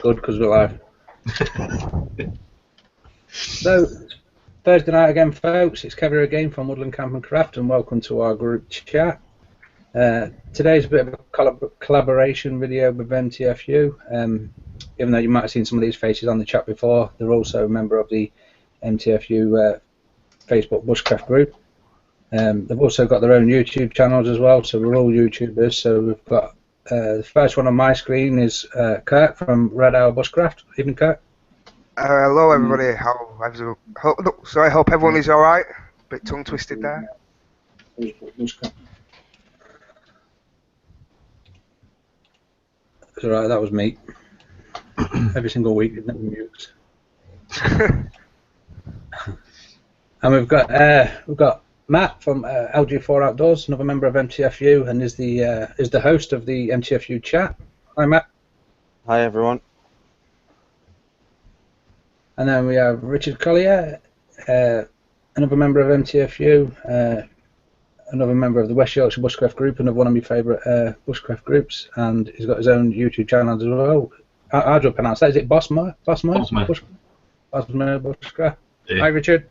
good because we're live. So, Thursday night again, folks. It's Kevin again from Woodland Camp and Craft, and welcome to our group chat. Today's a bit of a collaboration video with MTFU. Even though you might have seen some of these faces on the chat before, they're also a member of the MTFU Facebook Bushcraft group. They've also got their own YouTube channels as well, so we're all YouTubers. So we've got the first one on my screen is Kurt from Red Hour Bushcraft. Evening, Kurt. Hello, everybody. I hope everyone is all right. Bit tongue twisted there. It's alright, that was me. Every single week, it never mutes. And we've got Matt from LG4 Outdoors, another member of MTFU, and is the host of the MTFU chat. Hi, Matt. Hi, everyone. And then we have Richard Collier, another member of MTFU, another member of the West Yorkshire Bushcraft group, another one of my favourite Bushcraft groups, and he's got his own YouTube channel as well. How do I pronounce that? Is it Bossmo? Bossmo Bushcraft. Yeah. Hi, Richard.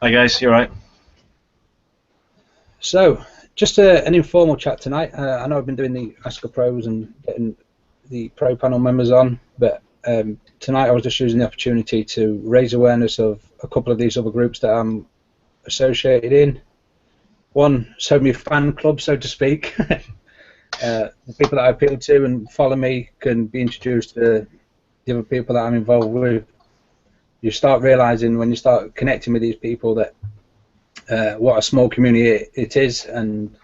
Hi, guys. You alright? So, just an informal chat tonight. I know I've been doing the Ask a Pros and getting the pro panel members on, but tonight I was just using the opportunity to raise awareness of a couple of these other groups that I'm associated in. One, so my fan club, so to speak. The people that I appeal to and follow me can be introduced to the other people that I'm involved with. You start realising when you start connecting with these people that what a small community it is, and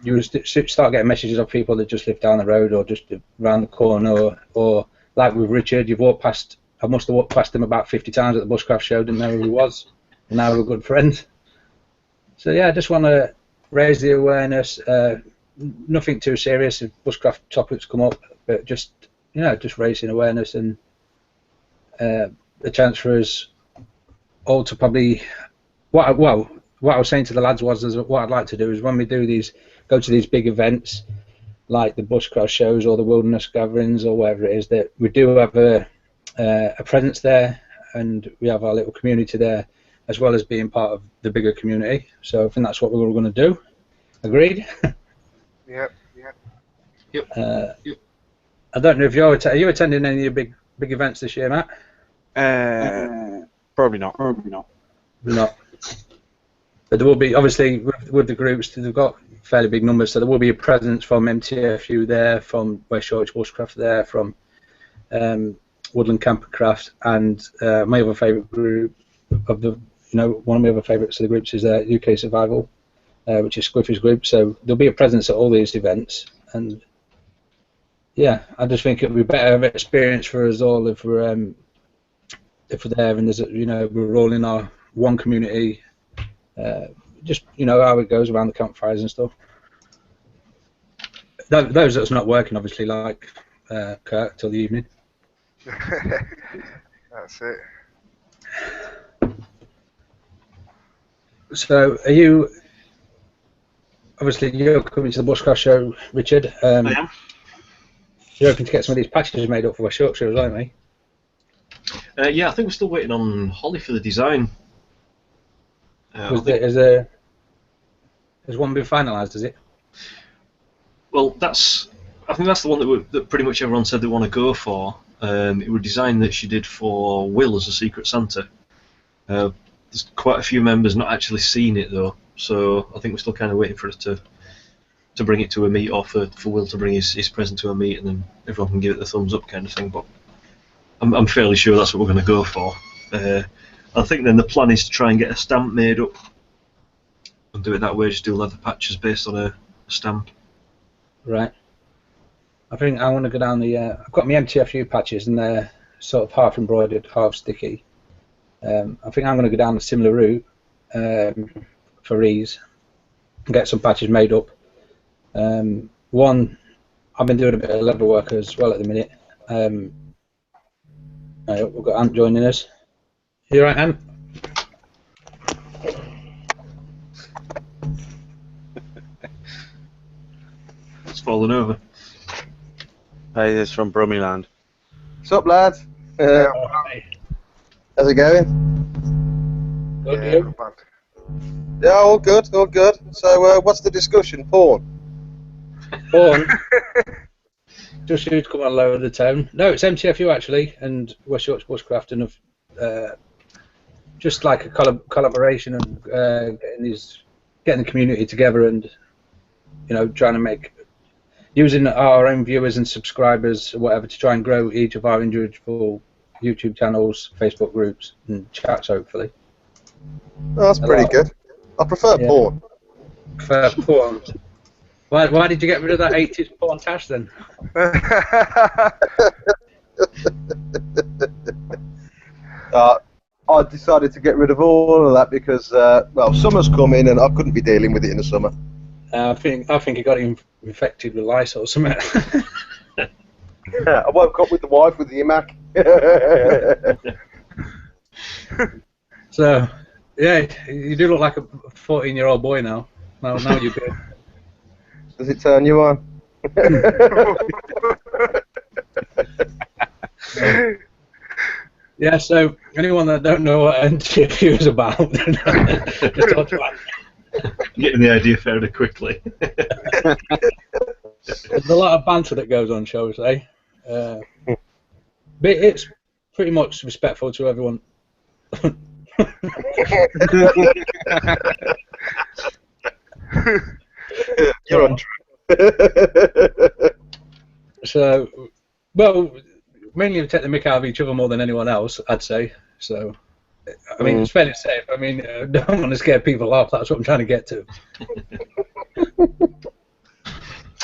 you start getting messages of people that just live down the road or just around the corner, or like with Richard, you've walked past. I must have walked past him about 50 times at the Bushcraft show, didn't know who he was, and now we're good friends. So yeah, I just want to raise the awareness. Nothing too serious if Bushcraft topics come up, but just just raising awareness and a chance for us all to probably. What I was saying to the lads was what I'd like to do is when we do go to these big events like the Bushcraft shows or the wilderness gatherings or whatever it is, that we do have a presence there and we have our little community there as well as being part of the bigger community. So I think that's what we're all going to do. Agreed? Yep. I don't know if are you attending any of the big events this year, Matt? Probably not. Not. But there will be, obviously, with the groups, they've got fairly big numbers, so there will be a presence from MTFU there, from West Yorkshire Bushcraft there, from Woodland Camp and Craft, and my other favourite group of the, one of my other favourites of the groups is UK Survival, which is Squiffy's group. So there'll be a presence at all these events, and yeah, I just think it would be better of an experience for us all if we're there and there's we're all in our one community. Just how it goes around the campfires and stuff. Those that's not working, obviously, like Kurt, till the evening. That's it. So, are you? Obviously, you're coming to the Bushcraft show, Richard. I am. You're hoping to get some of these patches made up for West Yorkshire, aren't we? Yeah, I think we're still waiting on Holly for the design. Has one been finalised, is it? Well, I think that's the one that pretty much everyone said they want to go for. It was a design that she did for Will as a Secret Santa. There's quite a few members not actually seen it though, so I think we're still kind of waiting for us to bring it to a meet, or for Will to bring his present to a meet, and then everyone can give it the thumbs up kind of thing. But I'm fairly sure that's what we're going to go for. I think then the plan is to try and get a stamp made up and do it that way, just do leather patches based on a stamp. Right. I think I want to go down I've got my MTFU patches and they're sort of half embroidered, half sticky. I think I'm going to go down a similar route for ease and get some patches made up. One, I've been doing a bit of leather work as well at the minute. We've got Ant joining us. You alright, Ant? It's fallen over. Hi, this is from Brummyland. What's up, lads? Hi. How's it going? Good, Yeah, you? not bad. Yeah, all good, all good. So, what's the discussion? Porn? Porn. Just you to come on lower the tone. No, it's MTFU actually, and West Yorkshire Bushcraft, and just like a collaboration and getting the community together, and trying to make using our own viewers and subscribers or whatever to try and grow each of our individual YouTube channels, Facebook groups, and chats. Hopefully, Oh, that's pretty good. I prefer porn. For porn. Why did you get rid of that 80s porn tash then? I decided to get rid of all of that because, well, summer's coming and I couldn't be dealing with it in the summer. I think he got infected with lice or something. I woke up with the wife with the iMac. So, yeah, you do look like a 14-year-old boy now. Now you're good. Does it turn you on? Yeah, so anyone that don't know what MTFU is about, Getting the idea fairly quickly. there's a lot of banter that goes on, shall we say. But it's pretty much respectful to everyone. You're on. So, well, mainly we take the mick out of each other more than anyone else, I'd say. So, I mean, it's fairly safe. I mean, don't want to scare people off. That's what I'm trying to get to.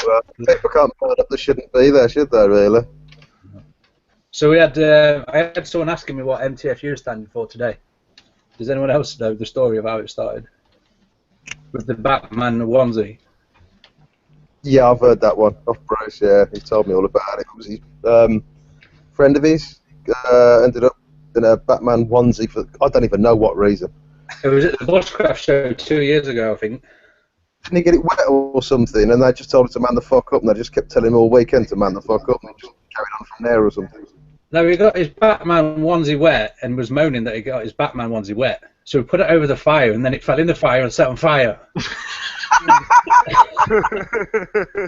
Well, people can't burn up they shouldn't be there, should they, really? So I had someone asking me what MTFU is standing for today. Does anyone else know the story of how it started? With the Batman onesie. Yeah, I've heard that one off Bruce. Yeah, he told me all about it. It was his friend of his ended up in a Batman onesie for I don't even know what reason. It was at the Bushcraft show 2 years ago, I think. Didn't he get it wet or something? And they just told him to man the fuck up, and they just kept telling him all weekend to man the fuck up, and he just carried on from there or something. No, he got his Batman onesie wet and was moaning that he got his Batman onesie wet. So we put it over the fire, and then it fell in the fire and set on fire.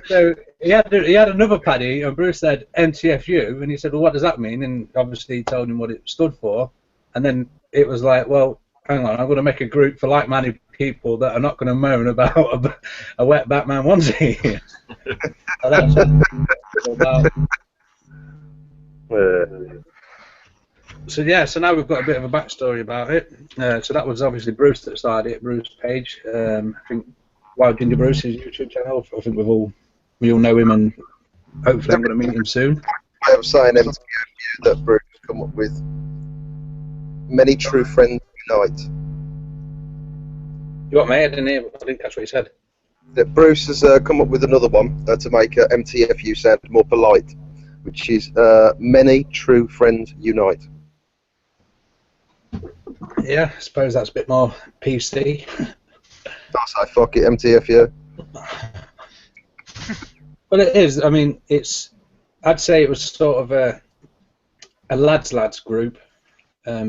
So he had another paddy, and Bruce said MTFU, and he said, well, what does that mean? And obviously he told him what it stood for, and then it was like, well, hang on, I'm going to make a group for like-minded people that are not going to moan about a wet Batman onesie. So that's what it's about. So yeah, so now we've got a bit of a backstory about it. So that was obviously Bruce that started it, Bruce Page. I think Wild Ginger Bruce, his YouTube channel. I think we all know him, and hopefully I'm going to meet him soon. I am saying MTFU that Bruce has come up with. Many true friends unite. You what, mate? I didn't catch what you said. That Bruce has come up with another one to make MTFU sound more polite, which is many true friends unite. Yeah, I suppose that's a bit more PC. I say fuck it, MTFU. Well, it is. I mean, I'd say it was sort of a lads group. What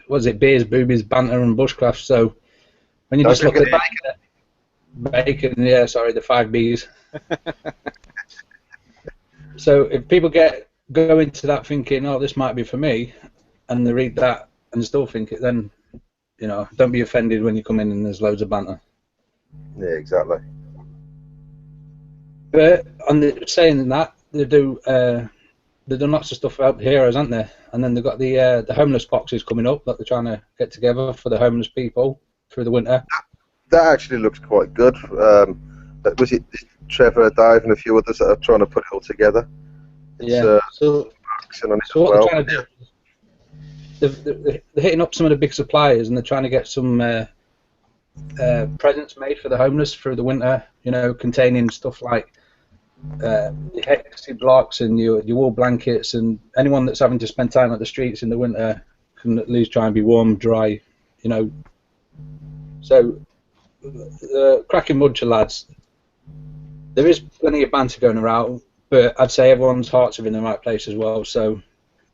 was it? Beers, boobies, banter, and bushcraft. So when you just look at bacon, yeah, sorry, the 5 Bs. So if people go into that thinking, oh, this might be for me, and they read that and still think it, then don't be offended when you come in and there's loads of banter. Yeah, exactly. But saying that, they do lots of stuff for Help the Heroes, aren't they? And then they've got the homeless boxes coming up that they're trying to get together for the homeless people through the winter. That actually looks quite good. Was it Trevor, Dave, and a few others that are trying to put it all together? Yeah. So what they're trying to do, they're hitting up some of the big suppliers, and they're trying to get some presents made for the homeless through the winter. Containing stuff like your hexy blocks and your wool blankets, and anyone that's having to spend time at the streets in the winter can at least try and be warm, dry. So cracking bunch of lads. There is plenty of banter going around, but I'd say everyone's hearts are in the right place as well. So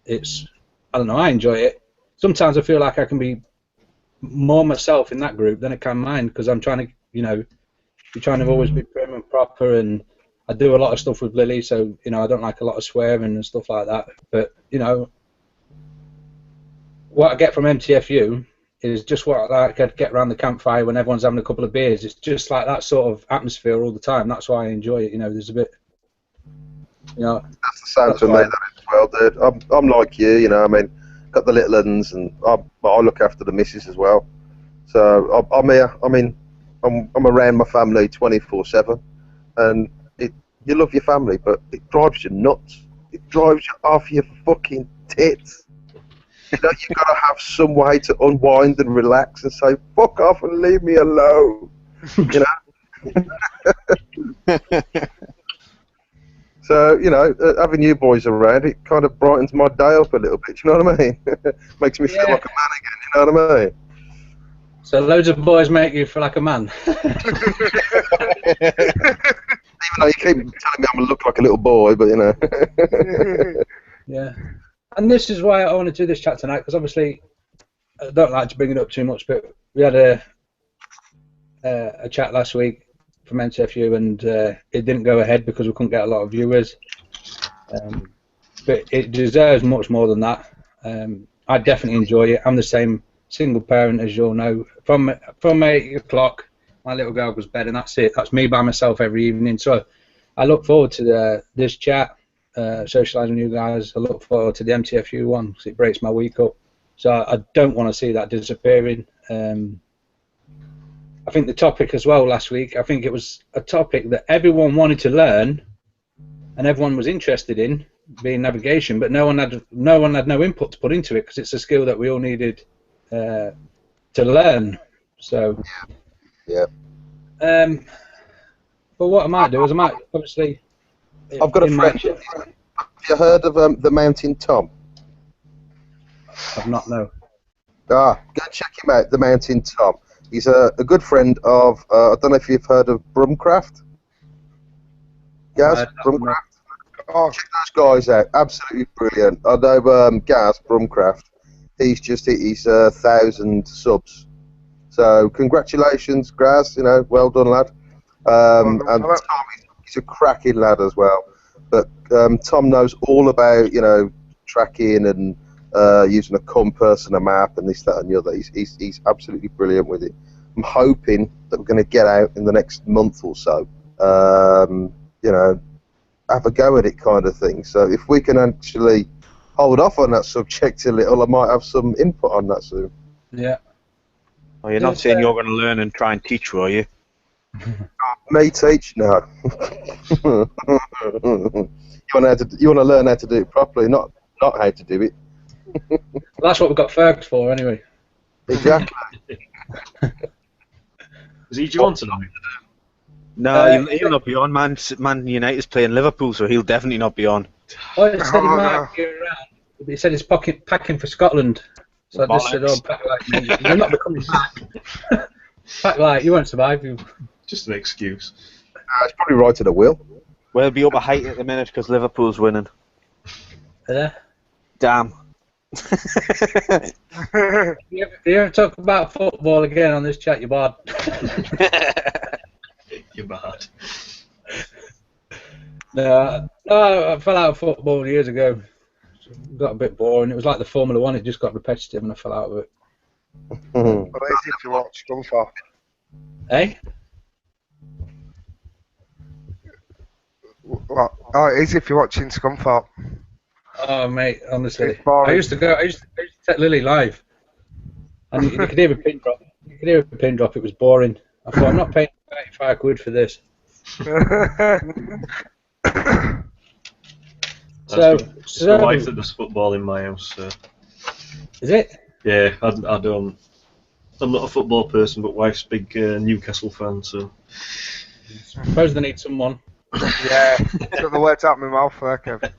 it's, I don't know, I enjoy it. Sometimes I feel like I can be more myself in that group than I can mine, because I'm trying to, you're trying to always be prim and proper, and I do a lot of stuff with Lily, so I don't like a lot of swearing and stuff like that. But what I get from MTFU is just what I get around the campfire when everyone's having a couple of beers. It's just like that sort of atmosphere all the time. That's why I enjoy it. There's a bit, That's the same to me, that as well, dude. I'm like you, I mean, got the little ones, and I look after the missus as well. So I'm here. I mean, I'm around my family 24/7, and you love your family, but it drives you nuts. It drives you off your fucking tits. You've got to have some way to unwind and relax and say, fuck off and leave me alone. So, having you boys around, it kind of brightens my day up a little bit, you know what I mean? Makes me feel like a man again, you know what I mean? So loads of boys make you feel like a man. Even though you keep telling me I'm going to look like a little boy, but Yeah. And this is why I want to do this chat tonight, because obviously I don't like to bring it up too much, but we had a chat last week from MTFU, and it didn't go ahead because we couldn't get a lot of viewers. But it deserves much more than that. I definitely enjoy it. I'm the same single parent, as you'll know. From 8 o'clock, my little girl goes to bed, and that's it. That's me by myself every evening. So I look forward to this chat. Socialising with you guys. I look forward to the MTFU one because it breaks my week up. So I don't want to see that disappearing. I think the topic as well last week, I think it was a topic that everyone wanted to learn and everyone was interested in, being navigation, but no one had no input to put into it because it's a skill that we all needed to learn. So yeah. But what I might do is I might obviously. I've got a friend. Have you heard of the Mountain Tom? I've not, no. Go and check him out, the Mountain Tom. He's a good friend of, I don't know if you've heard of Bushcraft. Gaz, Bushcraft? Oh, check those guys out, absolutely brilliant. I know Gaz, Bushcraft, he's just hit his 1,000 subs. So congratulations, Gaz, well done, lad. And Tom, he's a cracking lad as well. But Tom knows all about, tracking and using a compass and a map and this, that, and the other. He's absolutely brilliant with it. I'm hoping that we're going to get out in the next month or so. Have a go at it, kind of thing. So if we can actually hold off on that subject a little, I might have some input on that soon. Yeah. Well, you're not saying you're going to learn and try and teach, are you? Me teach? No. You want to learn how to do it properly, not how to do it. Well, that's what we've got Fergus for, anyway. Exactly. Is he due on tonight? No, he'll not be on. Man United's playing Liverpool, so he'll definitely not be on. Oh, he said he might be around. He said he's packing for Scotland. So I just said, pack light, you're not coming back. Pack light, you won't survive. Just an excuse. It's probably right to the will. Well, he'll be up a height at the minute because Liverpool's winning. Yeah. Damn. You ever talk about football again on this chat, you're bad. You're bad. No, I fell out of football years ago. It got a bit boring. It was like the Formula One. It just got repetitive, and I fell out of it. But easy if you watch Scunthorpe. Eh? What? Oh, easy if you're watching Scunthorpe. Oh, mate, honestly, It's boring. I used to take Lily live, and you could hear a pin drop. You could hear a pin drop. It was boring. I thought, I'm not paying 35 quid for this. It's my wife that does football in my house. So. Is it? Yeah, I don't. I'm not a football person, but wife's big Newcastle fan, so. Suppose they need someone. Yeah, took the words out of my mouth there, Kev.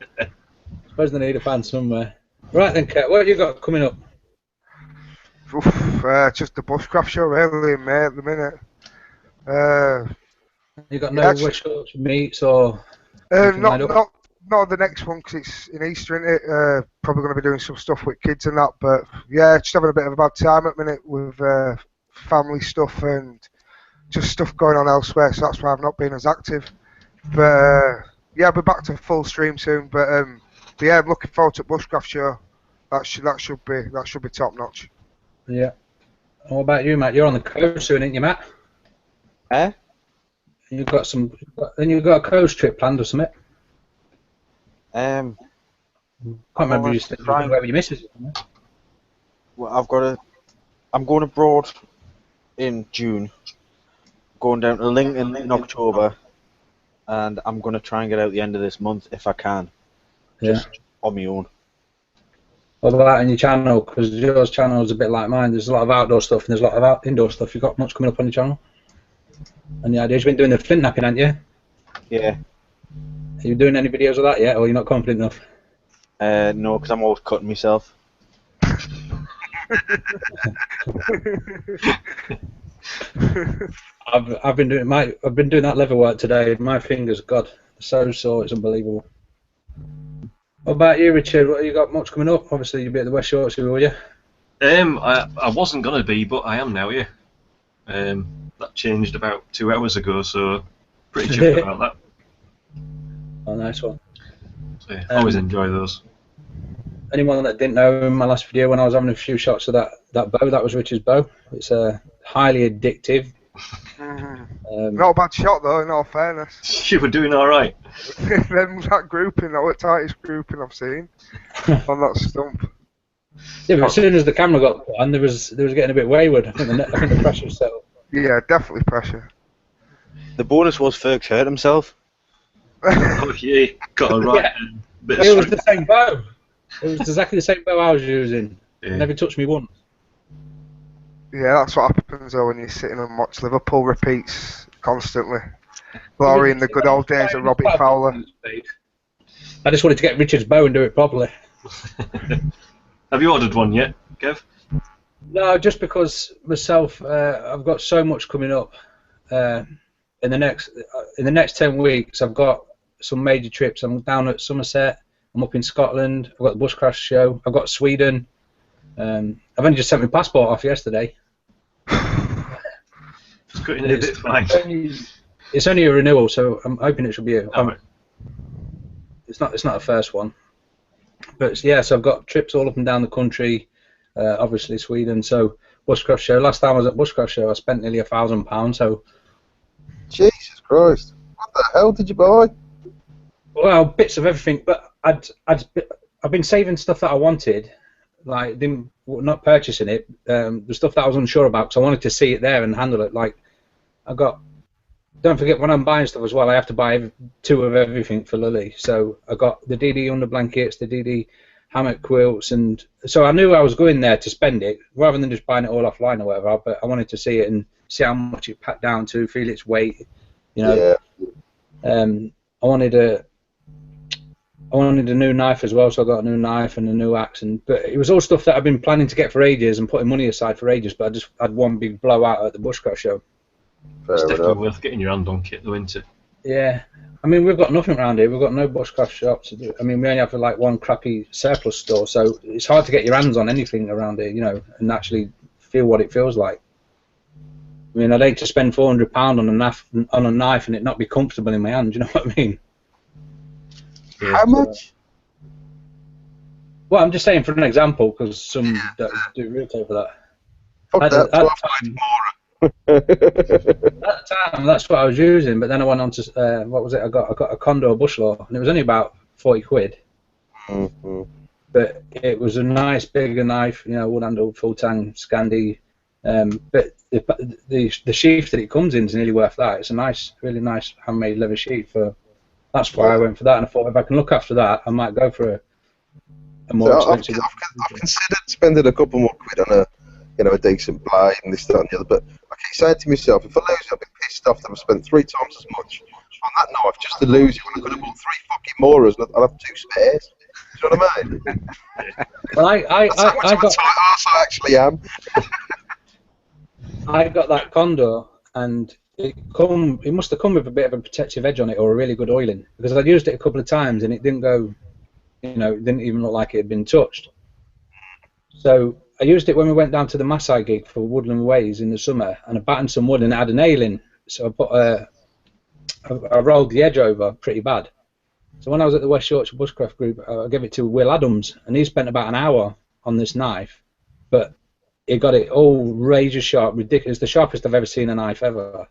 Suppose they need a fan somewhere. Right then, Kurt, what have you got coming up? Oof, just the Bushcraft show, really, mate, at the minute. You got no wish meets or Not the next one because it's in Easter, isn't it? Probably going to be doing some stuff with kids and that, but yeah, just having a bit of a bad time at the minute with family stuff and just stuff going on elsewhere, so that's why I've not been as active. But yeah, I'll be back to full stream soon. But yeah, I'm looking forward to Bushcraft show. That should be top notch. Yeah. What about you, Matt? You're on the coast soon, ain't you, Matt? Eh? You've got a coast trip planned or something? Um, Can't remember you said where your missus. well, I'm going abroad in June, going down to Lincoln in October, and I'm going to try and get out the end of this month if I can, just on my own. What about on your channel? Because your channel is a bit like mine. There's a lot of outdoor stuff and there's a lot of indoor stuff. You got much coming up on your channel? And the idea's been doing the flint napping, haven't you? Yeah. Are you doing any videos of that yet, or are you not confident enough? No, because I'm always cutting myself. I've been doing that leather work today. My fingers, God, so sore. It's unbelievable. What about you, Richard? What you got much coming up? Obviously, you'll be at the West Yorkshire, will you? I wasn't gonna be, but I am now. Yeah. That changed about 2 hours ago, so pretty chuffed about that. Oh, nice one. So, yeah, always enjoy those. Anyone that didn't know in my last video when I was having a few shots of that bow, that was Richard's bow. It's highly addictive. Not a bad shot though, in all fairness. You were doing all right. Then that grouping, that was the tightest grouping I've seen on that stump. Yeah, but as soon as the camera got put on, there was getting a bit wayward. I think the pressure was settled. Yeah, definitely pressure. The bonus was Fergus hurt himself. Oh, yeah, got a right bit of It was the same bow. It was exactly the same bow I was using. Yeah. Never touched me once. Yeah, that's what happens though when you're sitting and watch Liverpool repeats constantly. Glory in the good old days of Robbie Fowler. I just wanted to get Richard's bow and do it properly. Have you ordered one yet, Kev? No, just because myself, I've got so much coming up. In the next 10 weeks, I've got some major trips. I'm down at Somerset. I'm up in Scotland. I've got the Bushcraft show. I've got Sweden. I've only just sent my passport off yesterday. Just cutting it a bit fine. It's only a renewal, so I'm hoping it should be Right. It's not a first one. But yeah, so I've got trips all up and down the country. Obviously Sweden. So Bushcraft show. Last time I was at Bushcraft show, I spent nearly £1,000. So. Jesus Christ! What the hell did you buy? Well, bits of everything, but I've been saving stuff that I wanted, like not purchasing it. The stuff that I was unsure about, because I wanted to see it there and handle it. Like don't forget when I'm buying stuff as well, I have to buy 2 of everything for Lily. So I got the DD under blankets, the DD hammock quilts, and so I knew I was going there to spend it rather than just buying it all offline or whatever. But I wanted to see it and see how much it packed down to, feel its weight, you know. Yeah. I wanted a new knife as well, so I got a new knife and a new axe, but it was all stuff that I've been planning to get for ages and putting money aside for ages. But I just had one big blowout at the Bushcraft show. It's definitely worth getting your hand on kit, though, isn't it? Yeah, I mean we've got nothing around here. We've got no Bushcraft shops to do. I mean we only have like one crappy surplus store, so it's hard to get your hands on anything around here, you know, and actually feel what it feels like. I mean, I'd hate to spend £400 on a knife and it not be comfortable in my hand. Do you know what I mean? Yeah. How much? Well, I'm just saying for an example, because some do retail for that. Fuck at the time, that's what I was using, but then I went on to what was it? I got a Condor Bushlaw, and it was only about 40 quid. Mm-hmm. But it was a nice bigger knife, you know, wood handle, full tang, Scandi. But the sheath that it comes in is nearly worth that. It's a nice, really nice handmade leather sheath. That's why I went for that, and I thought if I can look after that, I might go for a more expensive. I've considered spending a couple more quid on a decent blade and this, that, and the other. But I keep saying to myself, if I lose it, I'll be pissed off that I've spent 3 times as much on that knife just to lose it when I could have bought 3 fucking Moras and I'll have 2 spares. Do you know what I mean? Well, I got. I actually am. I got that Condor, and it must have come with a bit of a protective edge on it, or a really good oiling, because I'd used it a couple of times and it didn't go, it didn't even look like it had been touched. So I used it when we went down to the Maasai gig for Woodland Ways in the summer, and I battened some wood and it had a nail in, so I put I rolled the edge over pretty bad. So when I was at the West Yorkshire Bushcraft group, I gave it to Will Adams, and he spent about an hour on this knife, but he got it all razor sharp, ridiculous, the sharpest I've ever seen a knife ever.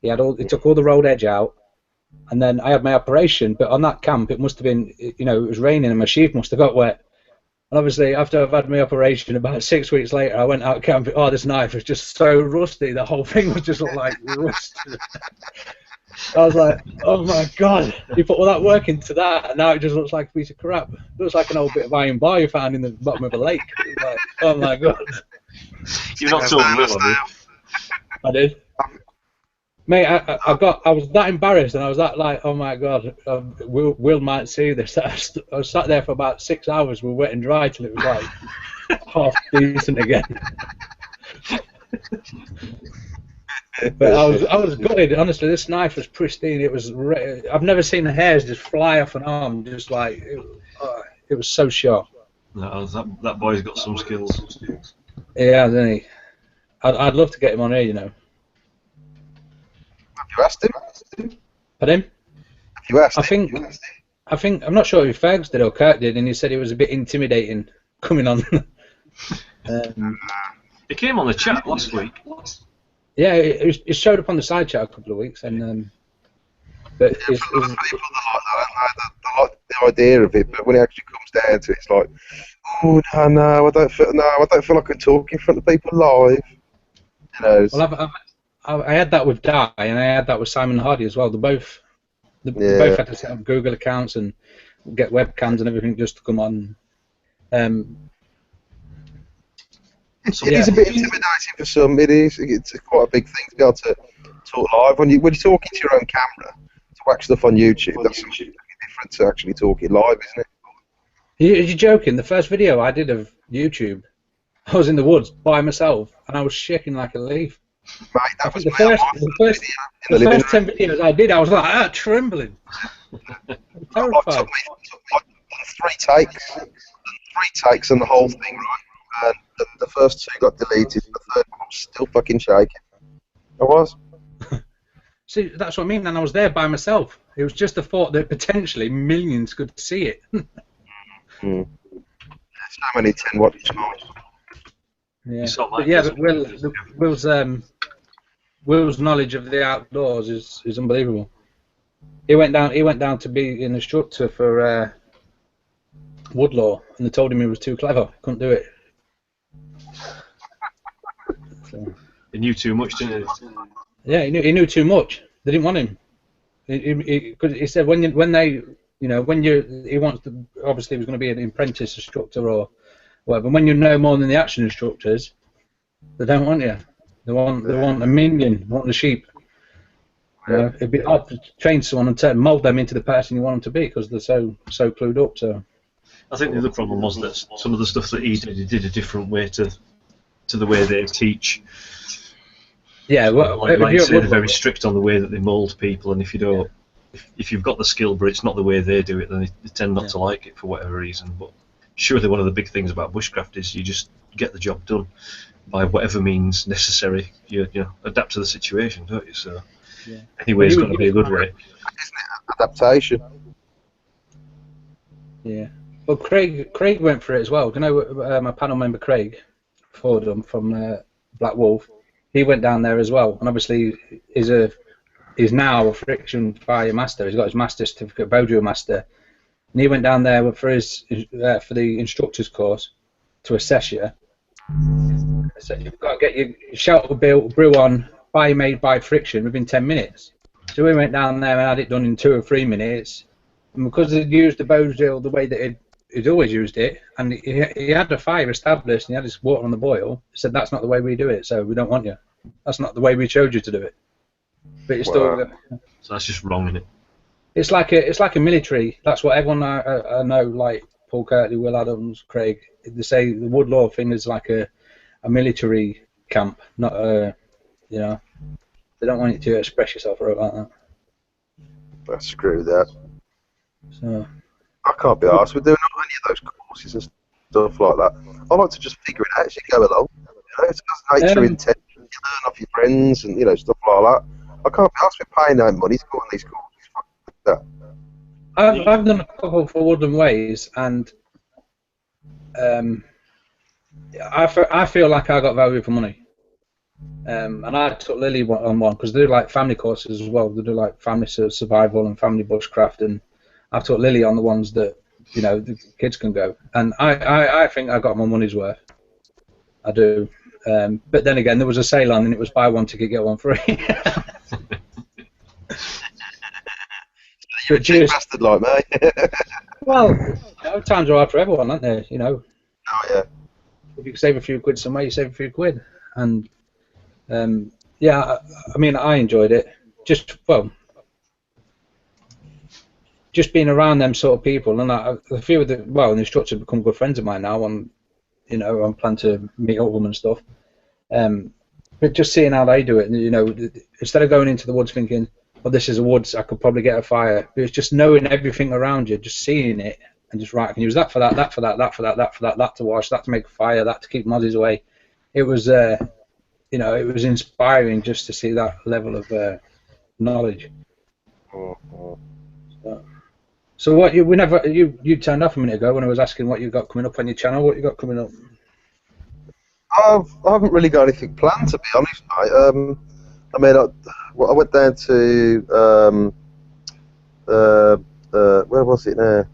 He took all the rolled edge out, and then I had my operation, but on that camp it must have been, it was raining and my sheath must have got wet. And obviously after I've had my operation, about 6 weeks later, I went out camping. Oh, this knife is just so rusty, the whole thing was just like rust. I was like, oh my god, you put all that work into that, and now it just looks like a piece of crap. It looks like an old bit of iron bar you found in the bottom of a lake. Like, oh my god. You've not told me, have you? I did. Mate, I was that embarrassed, and I was that like, oh my god, Will might see this. I was sat there for about 6 hours with wet and dry till it was like half decent again. But I was gutted. Honestly, this knife was pristine. It was. I've never seen the hairs just fly off an arm, just like it was so sharp. No, that boy's got some skills. Yeah, hasn't he? I'd love to get him on here, Have you asked him? Pardon? Have you asked him? I think I'm not sure if Fergs did or Kurt did, and he said it was a bit intimidating coming on. He came on the chat last week. Yeah, it showed up on the side chat a couple of weeks, and but people that like the idea of it, but when it actually comes down to it, it's like, oh no, I don't feel like I can talk in front of people live. Well, I had that with Di, and I had that with Simon Hardy as well. They both had to set up Google accounts and get webcams and everything just to come on. It is a bit intimidating for some. It's quite a big thing to be able to talk live. When you're talking to your own camera, to whack stuff on YouTube, that's something different to actually talking live, isn't it? You're joking. The first video I did of YouTube, I was in the woods by myself, and I was shaking like a leaf. Mate, that was the first 10 videos I did, I was like, trembling. Terrified. It took me 3 takes on the whole thing, right? And the first 2 got deleted, the third one was still fucking shaking. I was. See, that's what I mean, and I was there by myself. It was just the thought that potentially millions could see it. So many 10 watch times. Yeah, but Will's knowledge of the outdoors is unbelievable. He went down to be an instructor for woodlaw, and they told him he was too clever, couldn't do it. So. He knew too much, didn't he? Yeah, he knew too much. They didn't want him. He said he wants to, obviously he was going to be an apprentice instructor or whatever. When you know more than the action instructors, they don't want you. They want a minion, they want the sheep. It'd be hard to train someone and mould them into the person you want them to be because they're so clued up. So I think the other problem was that some of the stuff that he did a different way to the way they teach. Yeah, well, like you say, they're very strict on the way that they mould people, and if you've got the skill but it's not the way they do it, then they tend not to like it for whatever reason. But surely one of the big things about bushcraft is you just get the job done by whatever means necessary. You adapt to the situation, don't you? So anyway, it's got to be a good way. Isn't it? Adaptation. Yeah. Well, Craig went for it as well. Do you know my panel member Craig Fordham from Black Wolf? He went down there as well, and obviously is now a friction fire master. He's got his master certificate, Bojo master, and he went down there for for the instructor's course to assess you. So you've got to get your shelter built, brew on, fire made by friction within 10 minutes. So we went down there and had it done in 2 or 3 minutes, and because he'd used the Bojo the way that he'd always used it, and he had the fire established and he had his water on the boil, he said, that's not the way we do it, so we don't want you. That's not the way we showed you to do it. But you still. So that's just wrong, isn't it? It's like a military. That's what everyone I know, like Paul Kirtley, Will Adams, Craig. They say the woodlaw thing is like a military camp, not a. They don't want you to express yourself right like that. But screw that. So I can't be arsed with doing any of those courses and stuff like that. I like to just figure it out as you go along. You know, it's just nature intent. You learn off your friends and stuff like that. I can't be arsed with paying no money to go on these courses. Fuck that. I've done a couple for Woodland Ways, and I feel like I got value for money. And I took Lily on one because they do like family courses as well. They do like family survival and family bushcraft, and I've taught Lily on the ones that the kids can go. And I think I got my money's worth. I do. But then again, there was a sale on, and it was buy one ticket get one free. You're a cheap bastard like me. Well, times are hard for everyone, aren't they? Oh yeah. If you can save a few quid somewhere, you save a few quid. And yeah, I mean, I enjoyed it. Just being around them sort of people, and a few of the the instructors have become good friends of mine now. I'm planning to meet up with them and stuff. But just seeing how they do it, instead of going into the woods thinking, "Well, this is a woods, I could probably get a fire," but it's just knowing everything around you, just seeing it, and just right, I can use that for that, that for that, that for that, that for that, that to wash, that to make a fire, that to keep mozzies away. It was, it was inspiring just to see that level of knowledge. So what you turned off a minute ago when I was asking what you got coming up on your channel. What you got coming up? I haven't really got anything planned, to be honest, mate. I mean, I went down to where was it now?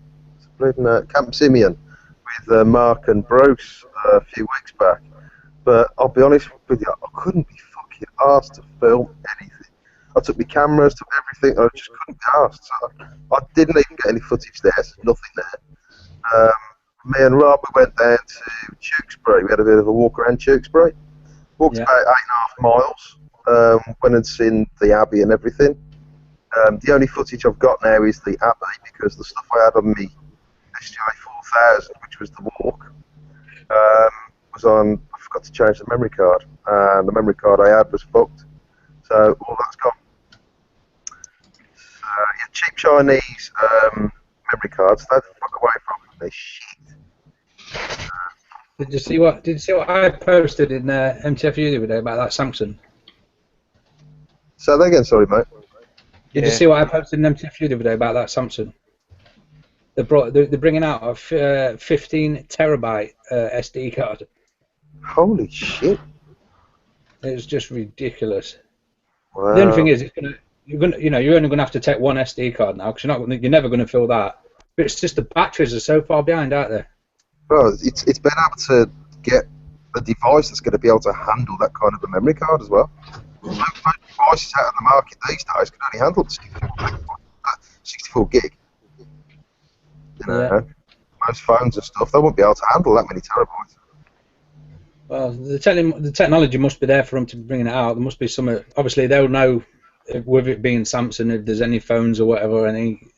Camp Simeon with Mark and Bruce a few weeks back. But I'll be honest with you, I couldn't be fucking asked to film anything. I took my cameras, took everything, I just couldn't be asked. So I didn't even get any footage there, so nothing there. Me and Rob, we went down to Tewkesbury. We had a bit of a walk around Tewkesbury. Walked about 8.5 miles. Went and seen the Abbey and everything. The only footage I've got now is the Abbey, because the stuff I had on me SGI 4000, which was the walk, was on. I forgot to change the memory card, and the memory card I had was fucked. So all that's gone. Yeah, cheap Chinese memory cards. Stay the fuck away from them. They're shit. Did you see what I posted in MTFU the other day about that Samsung? Say that again, sorry, mate. Did you see what I posted in MTFU the other day about that Samsung? They're bringing out a 15 terabyte SD card. Holy shit! It's just ridiculous. Wow. The only thing is, you're only gonna have to take one SD card now, because you're never gonna fill that. But it's just the batteries are so far behind, aren't they? Bro, it's been able to get a device that's going to be able to handle that kind of a memory card as well. Most devices out on the market these days can only handle 64 gig. Most phones and stuff, they won't be able to handle that many terabytes. Well, the technology must be there for them to be bringing it out. There must be some. Obviously, they'll know, with it being Samsung, if there's any phones or whatever, any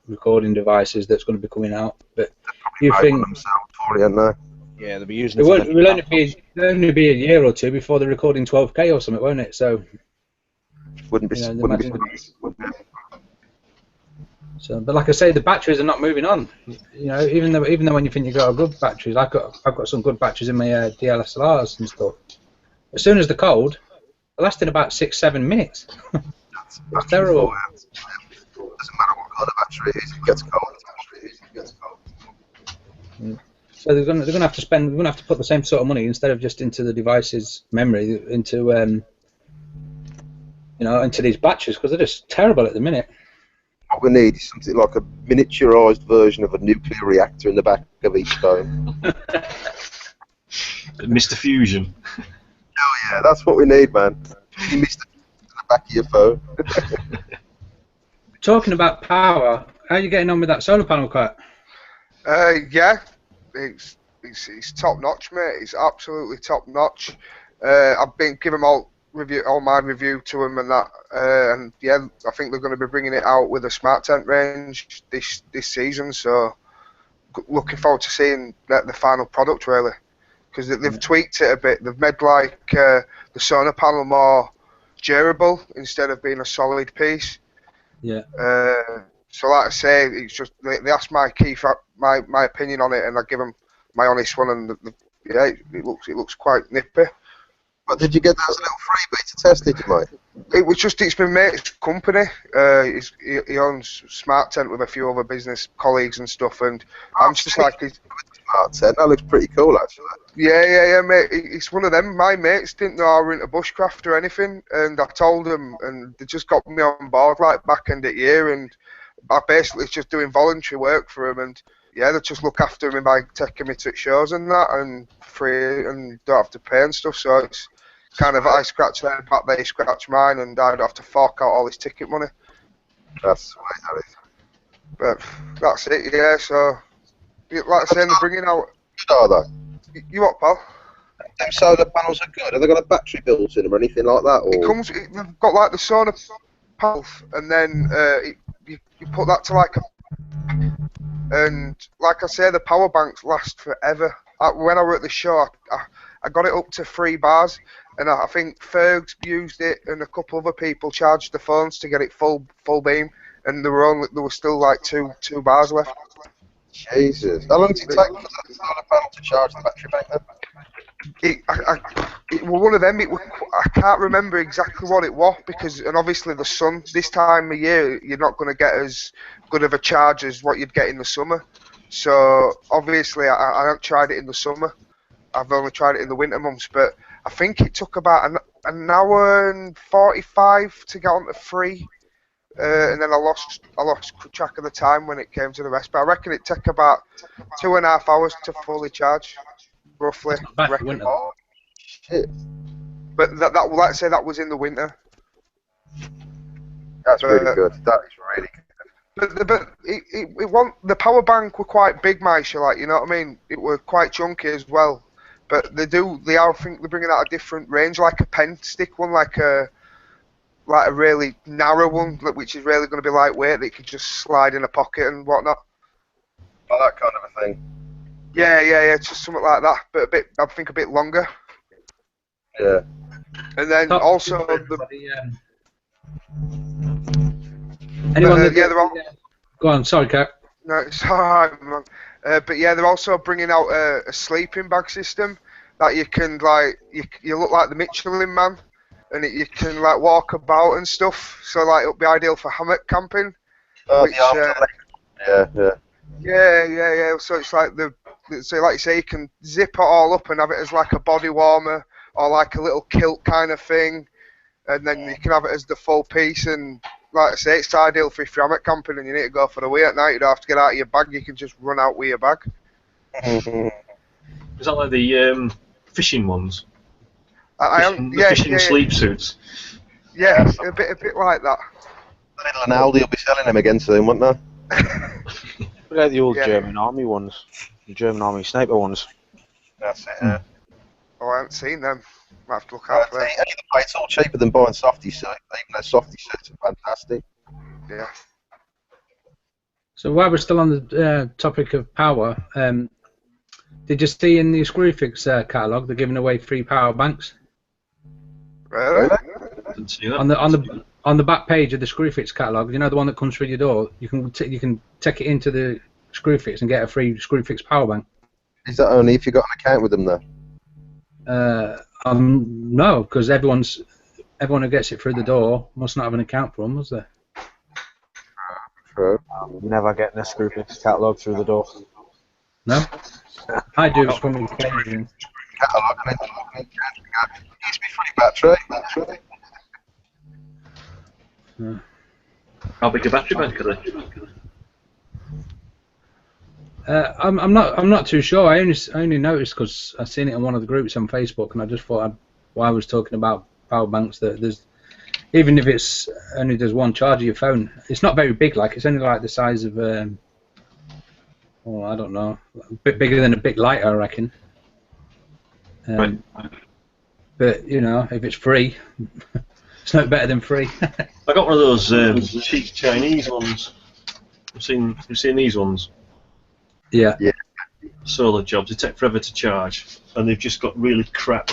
recording devices that's going to be coming out. But you think themselves for it, aren't they? Yeah, they'll be using it. Will only be a year or two before they're recording 12K or something, won't it? So wouldn't be. So, but like I say, the batteries are not moving on. Even though when you think you've got good batteries, I've got some good batteries in my DSLRs and stuff. As soon as they're cold, they're lasting about 6-7 minutes. It's terrible. Doesn't matter what kind of battery it is, it gets cold. So they're going to have to spend. We're going to have to put the same sort of money, instead of just into the device's memory, into into these batteries, because they're just terrible at the minute. What we need is something like a miniaturized version of a nuclear reactor in the back of each phone. Mr. Fusion. Hell yeah, that's what we need, man. You missed it in the back of your phone. Talking about power, how are you getting on with that solar panel cut? Yeah, it's top notch, mate. It's absolutely top notch. I've been giving all my review to them and that, and yeah, I think they're going to be bringing it out with a smart tent range this season. So looking forward to seeing the final product, really, because they've tweaked it a bit. They've made like the solar panel more durable instead of being a solid piece. Yeah. So like I say, it's just they asked my my opinion on it, and I give them my honest one, and yeah, it looks quite nippy. But did you get that as a little freebie to test it, mate? It's my mate's company. He owns Smart Tent with a few other business colleagues and stuff, and I'm just like, Smart Tent, that looks pretty cool, actually. Yeah, mate. It's one of them. My mates didn't know I were into bushcraft or anything, and I told them, and they just got me on board like back end of the year, and I basically just doing voluntary work for them, and yeah, they just look after me by taking me to shows and that, and free, and don't have to pay and stuff. So it's kind of I scratch their back, they scratch mine, and I don't have to fork out all this ticket money. That's sweet, that is. But that's it, yeah. So like I say, they're bringing out. Good, are they? You what, pal? Them solar panels are good. Have they got a battery built in them or anything like that? Or? They've got like the solar panel, and then you put that to like a. And like I say, the power banks last forever. When I were at the show, I got it up to 3 bars, and I think Fergs used it, and a couple other people charged the phones to get it full beam, and there were still like two bars left. Jesus, how long did it take for the solar panel to charge the battery bank then? It was one of them. I can't remember exactly what it was and obviously the sun. This time of year, you're not going to get as good of a charge as what you'd get in the summer. So obviously, I haven't tried it in the summer. I've only tried it in the winter months. But I think it took about an hour and 45 to get on to 3, and then I lost track of the time when it came to the rest. But I reckon it took about 2.5 hours to fully charge. Roughly, Oh, shit. But let's say that was in the winter. That's really good. That is really good. But the power bank were quite big, Maisha, like, you know what I mean? It were quite chunky as well. But I think they're bringing out a different range, like a pen stick one, like a really narrow one, which is really going to be lightweight, that you could just slide in a pocket and whatnot. Oh, that kind of a thing. Yeah, just something like that, but I think a bit longer. Yeah. And then also they're all. Go on, sorry, Kat. No, it's alright, man. But yeah, they're also bringing out a sleeping bag system that you can you look like the Michelin Man, and you can like walk about and stuff. So like it'll be ideal for hammock camping. Oh, yeah. So it's like so like you say, you can zip it all up and have it as like a body warmer or like a little kilt kind of thing, and then you can have it as the full piece. And like I say, it's ideal for if you're hammock camping and you need to go for a wee at night. You don't have to get out of your bag. You can just run out with your bag. Is that like the fishing ones? Fishing sleep suits. Yeah, a bit like that. Little and Aldi will be selling them again soon, won't they? Look at the old German army ones, the German army sniper ones. That's it. Yeah. Oh, I haven't seen them. Might have to look out for them. It's all cheaper than buying softy suits, even though softy suits are fantastic. Yeah. So while we're still on the topic of power, did you see in the Screwfix catalogue they're giving away free power banks? Really? Didn't see that. On the back page of the Screwfix catalogue, you know the one that comes through your door. You can take it into the Screwfix and get a free Screwfix power bank. Is that only if you got an account with them, though? No, because everyone who gets it through the door must not have an account for them, was there? True. Never getting a Screwfix catalogue through the door. No, I do from occasion. Catalogue and then needs to be free battery. How big a battery bank are they? I'm not too sure. I only noticed because I seen it in one of the groups on Facebook, and I just thought while I was talking about power banks that even if it's only does one charge of your phone, it's not very big. Like it's only like the size of I don't know, a bit bigger than a big lighter, I reckon. Right. But you know, if it's free, it's no better than free. I got one of those cheap Chinese ones. You've seen these ones? Yeah. Solar jobs. They take forever to charge, and they've just got really crap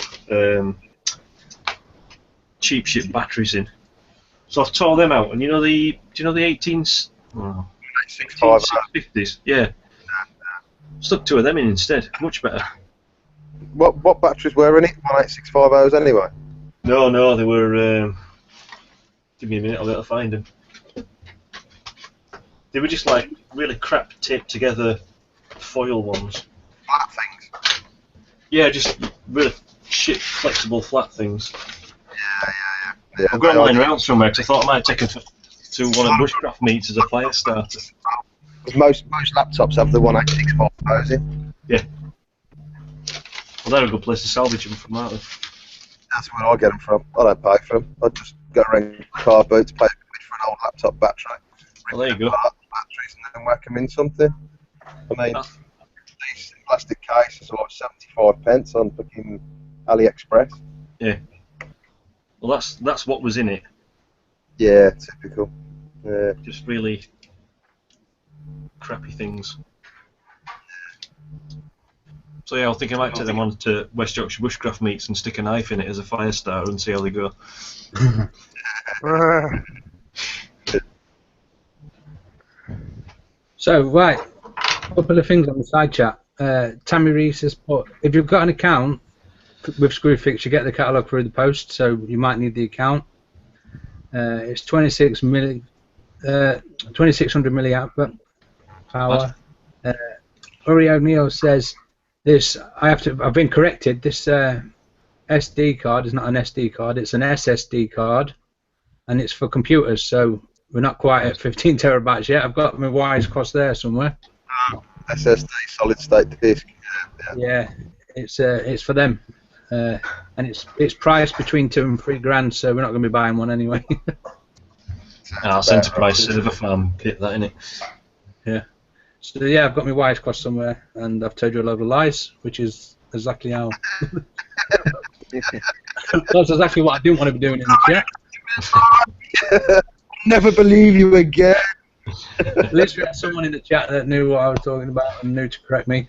cheap shit batteries in. So I've tore them out, and do you know the 1850s? Yeah. Stuck two of them in instead. Much better. What batteries were in it? 18650s anyway. No, they were. Give me a minute, I'll be able to find them. They were just like really crap taped together foil ones. Flat things. Yeah, just really shit flexible flat things. Yeah. I've got mine around somewhere because I thought I might take them to one of Bushcraft meets as a fire starter. Most laptops have the 18650s in. Yeah. Well, they're a good place to salvage them from, aren't they? That's where I get them from. I don't pay for them. I just go around car boots, pay a bit for an old laptop battery. Well, there you go. Batteries and then whack them in something. I mean, these plastic cases are like 75 pence on fucking AliExpress. Yeah. Well, that's what was in it. Yeah, typical. Yeah. Just really crappy things. So yeah, I was thinking I might take them on to West Yorkshire Bushcraft meets and stick a knife in it as a fire starter and see how they go. So, right, a couple of things on the side chat. Tammy Reese has put, if you've got an account with Screwfix, you get the catalogue through the post, so you might need the account. It's 2600 milliamp power. Uri O'Neill says this. I've been corrected. This SD card is not an SD card. It's an SSD card, and it's for computers. So we're not quite at 15 terabytes yet. I've got my wires crossed there somewhere. SSD, solid state disk. Yeah, it's for them, and it's priced between $2,000 and $3,000. So we're not going to be buying one anyway. Enterprise Server Farm kit, that innit? Yeah. So yeah, I've got my wires crossed somewhere, and I've told you a load of lies, which is exactly how. That's exactly what I didn't want to be doing in the chat. Never believe you again. At least we had someone in the chat that knew what I was talking about and knew to correct me.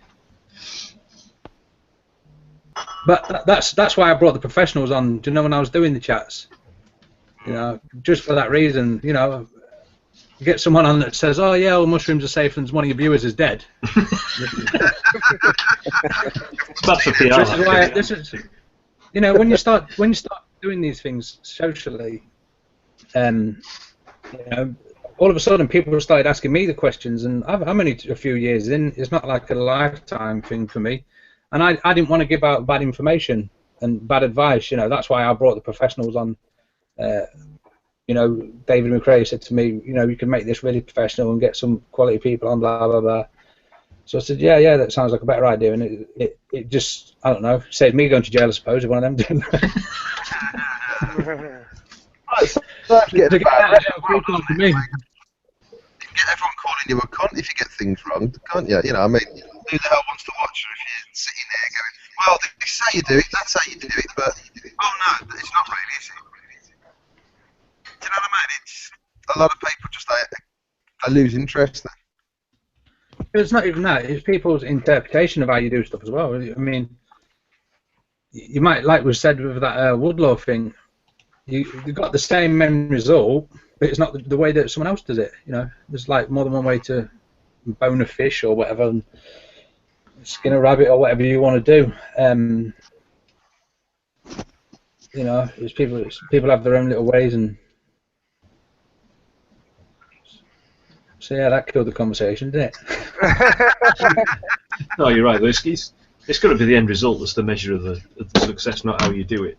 But that's why I brought the professionals on. Do you know when I was doing the chats? Just for that reason. Get someone on that says, "Oh yeah, all mushrooms are safe," and one of your viewers is dead. That's for PR. This is when you start doing these things socially, all of a sudden people started asking me the questions, and I'm only a few years in. It's not like a lifetime thing for me, and I didn't want to give out bad information and bad advice. That's why I brought the professionals on. David McRae said to me, you can make this really professional and get some quality people on, blah blah blah. So I said, yeah, that sounds like a better idea, and it just, I don't know, saved me going to jail, I suppose, if one of them did. Get everyone calling you a cunt if you get things wrong, can't you? I mean, who the hell wants to watch you if you're sitting there going, well, they say you do it, that's how you do it, but oh no, it's not really, is it? Do you know what I mean? It's a lot of people just they lose interest there. It's not even that. It's people's interpretation of how you do stuff as well. I mean, you might, like we said with that Woodlaw thing, you've got the same end result, but it's not the way that someone else does it. There's like more than one way to bone a fish or whatever, and skin a rabbit or whatever you want to do. People have their own little ways, and so yeah, that killed the conversation, didn't it? No, you're right. It's got to be the end result that's the measure of the success, not how you do it.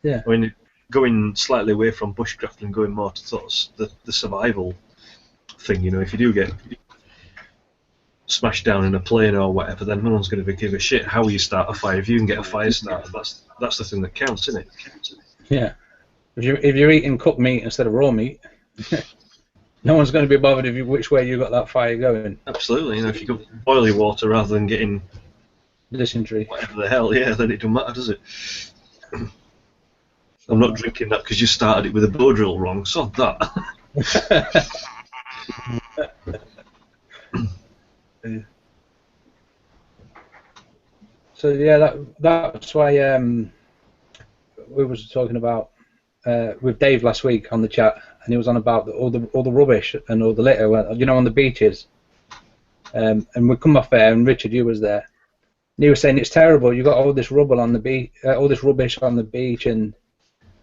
Yeah. I mean, going slightly away from bushcraft and going more to sort of the survival thing, if you do get smashed down in a plane or whatever, then no one's going to give a shit how you start a fire. If you can get a fire started, that's the thing that counts, isn't it? Yeah. If you're eating cooked meat instead of raw meat, no one's going to be bothered which way you got that fire going. Absolutely. If you got boiling water rather than getting dysentery, whatever the hell, yeah, then it doesn't matter, does it? I'm not drinking that because you started it with a bow drill wrong. Sod that. So yeah, that's why we was talking about with Dave last week on the chat, and he was on about all the rubbish and all the litter, you know, on the beaches. And we come off there, and Richard, you was there. And he was saying it's terrible. You got all this rubble on the beach, all this rubbish on the beach, and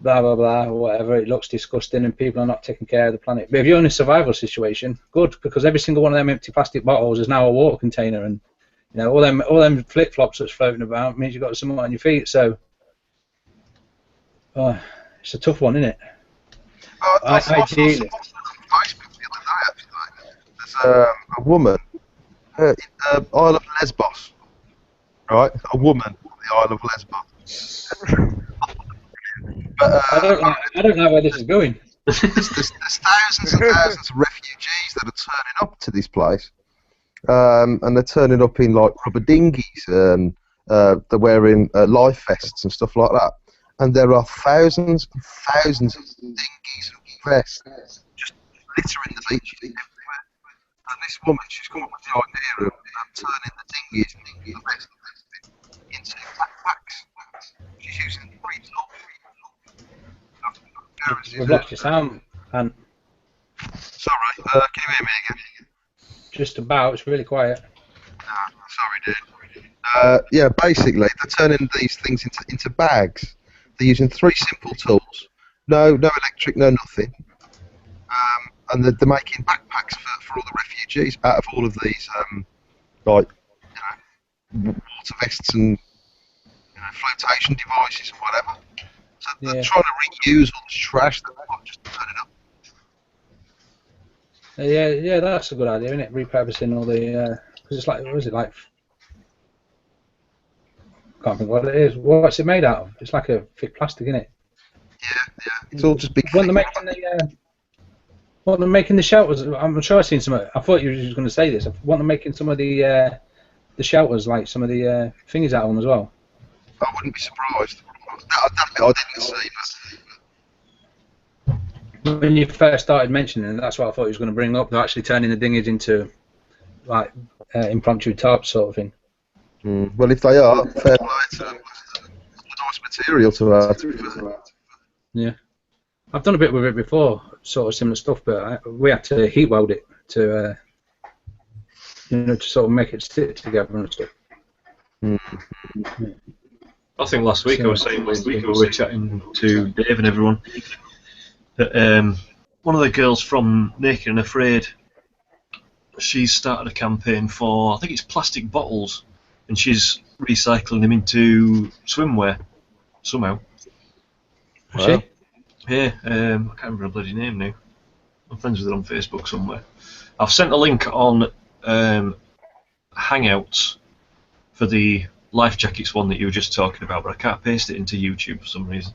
blah blah blah, or whatever. It looks disgusting, and people are not taking care of the planet. But if you're in a survival situation, good, because every single one of them empty plastic bottles is now a water container, and you know all them flip flops that's floating about means you've got something on your feet. So it's a tough one, isn't it? I saw something on Facebook the other day, actually. There's a woman in Isle of Lesbos, right? A woman on the Isle of Lesbos. But, I don't know where this is going. There's thousands and thousands of refugees that are turning up to this place, and they're turning up in like rubber dinghies, and they're wearing life vests and stuff like that. And there are thousands and thousands of dinghies and vests just littering the beaches everywhere. And this woman, she's come up with the idea of turning the dinghies and the vests into backpacks. She's using 3 tools. We've lost your sound, and sorry, can you hear me again? just about. It's really quiet. Sorry, dude. Yeah, basically, they're turning these things into bags. They're using 3 simple tools. No electric, no nothing. And they're making backpacks for all the refugees out of all of these, like, you know, water vests and flotation devices and whatever. So they're trying to reuse all this trash that they're just turning up. Yeah, that's a good idea, isn't it? Repurposing all the, because it's like, what is it like? I can't think what it is. What's it made out of? It's like a thick plastic, isn't it? Yeah. It's all just big. When they're making the shelters, I'm sure I've seen some. I thought you were just going to say this. When they're making some of the shelters, like some of the thingies out of them as well. I wouldn't be surprised. That bit I didn't see, but When you first started mentioning it, that's what I thought he was going to bring up. They're actually turning the dinghies into like impromptu tarps sort of thing. Well, if they are, fair play to them. It's a nice material to add, to be fair. Yeah. I've done a bit with it before, sort of similar stuff, but we had to heat weld it to, to sort of make it stick together and stuff. I think last week I was saying we were chatting to Dave and everyone that one of the girls from Naked and Afraid, she's started a campaign for, I think it's plastic bottles, and she's recycling them into swimwear somehow. Is she? Yeah, I can't remember her bloody name now. I'm friends with her on Facebook somewhere. I've sent a link on Hangouts for the life jackets one that you were just talking about, but I can't paste it into YouTube for some reason.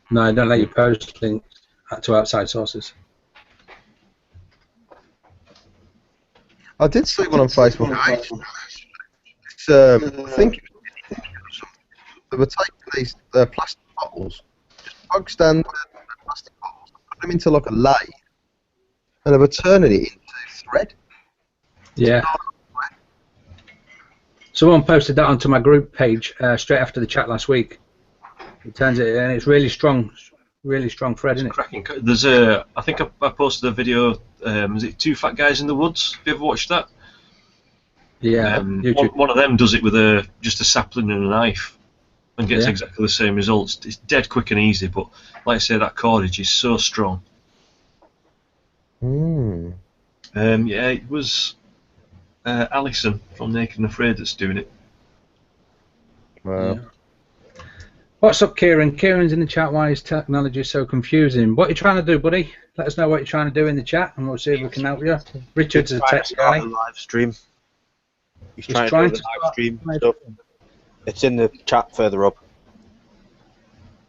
No, I don't let you post links to outside sources. I did see one on Facebook. I think they were taking these plastic bottles, just bog standard plastic bottles, put them into like a lathe, and they were turning it into thread. Yeah. Someone posted that onto my group page straight after the chat last week. It turns it, and it's really strong thread, isn't it? Cracking. There's a, I think I posted a video. Is it 2 Fat Guys in the Woods? Have you ever watched that? Yeah. One of them does it with just a sapling and a knife, and gets exactly the same results. It's dead quick and easy, but like I say, that cordage is so strong. Yeah, it was Alison from Naked and Afraid that's doing it. Wow. Yeah. What's up, Kieran? Kieran's in the chat. Why is technology so confusing? What are you trying to do, buddy? Let us know what you're trying to do in the chat, and we'll see if we can help you. Richard's a tech guy. Live stream. He's trying trying to to live stream stuff. It's in the chat further up.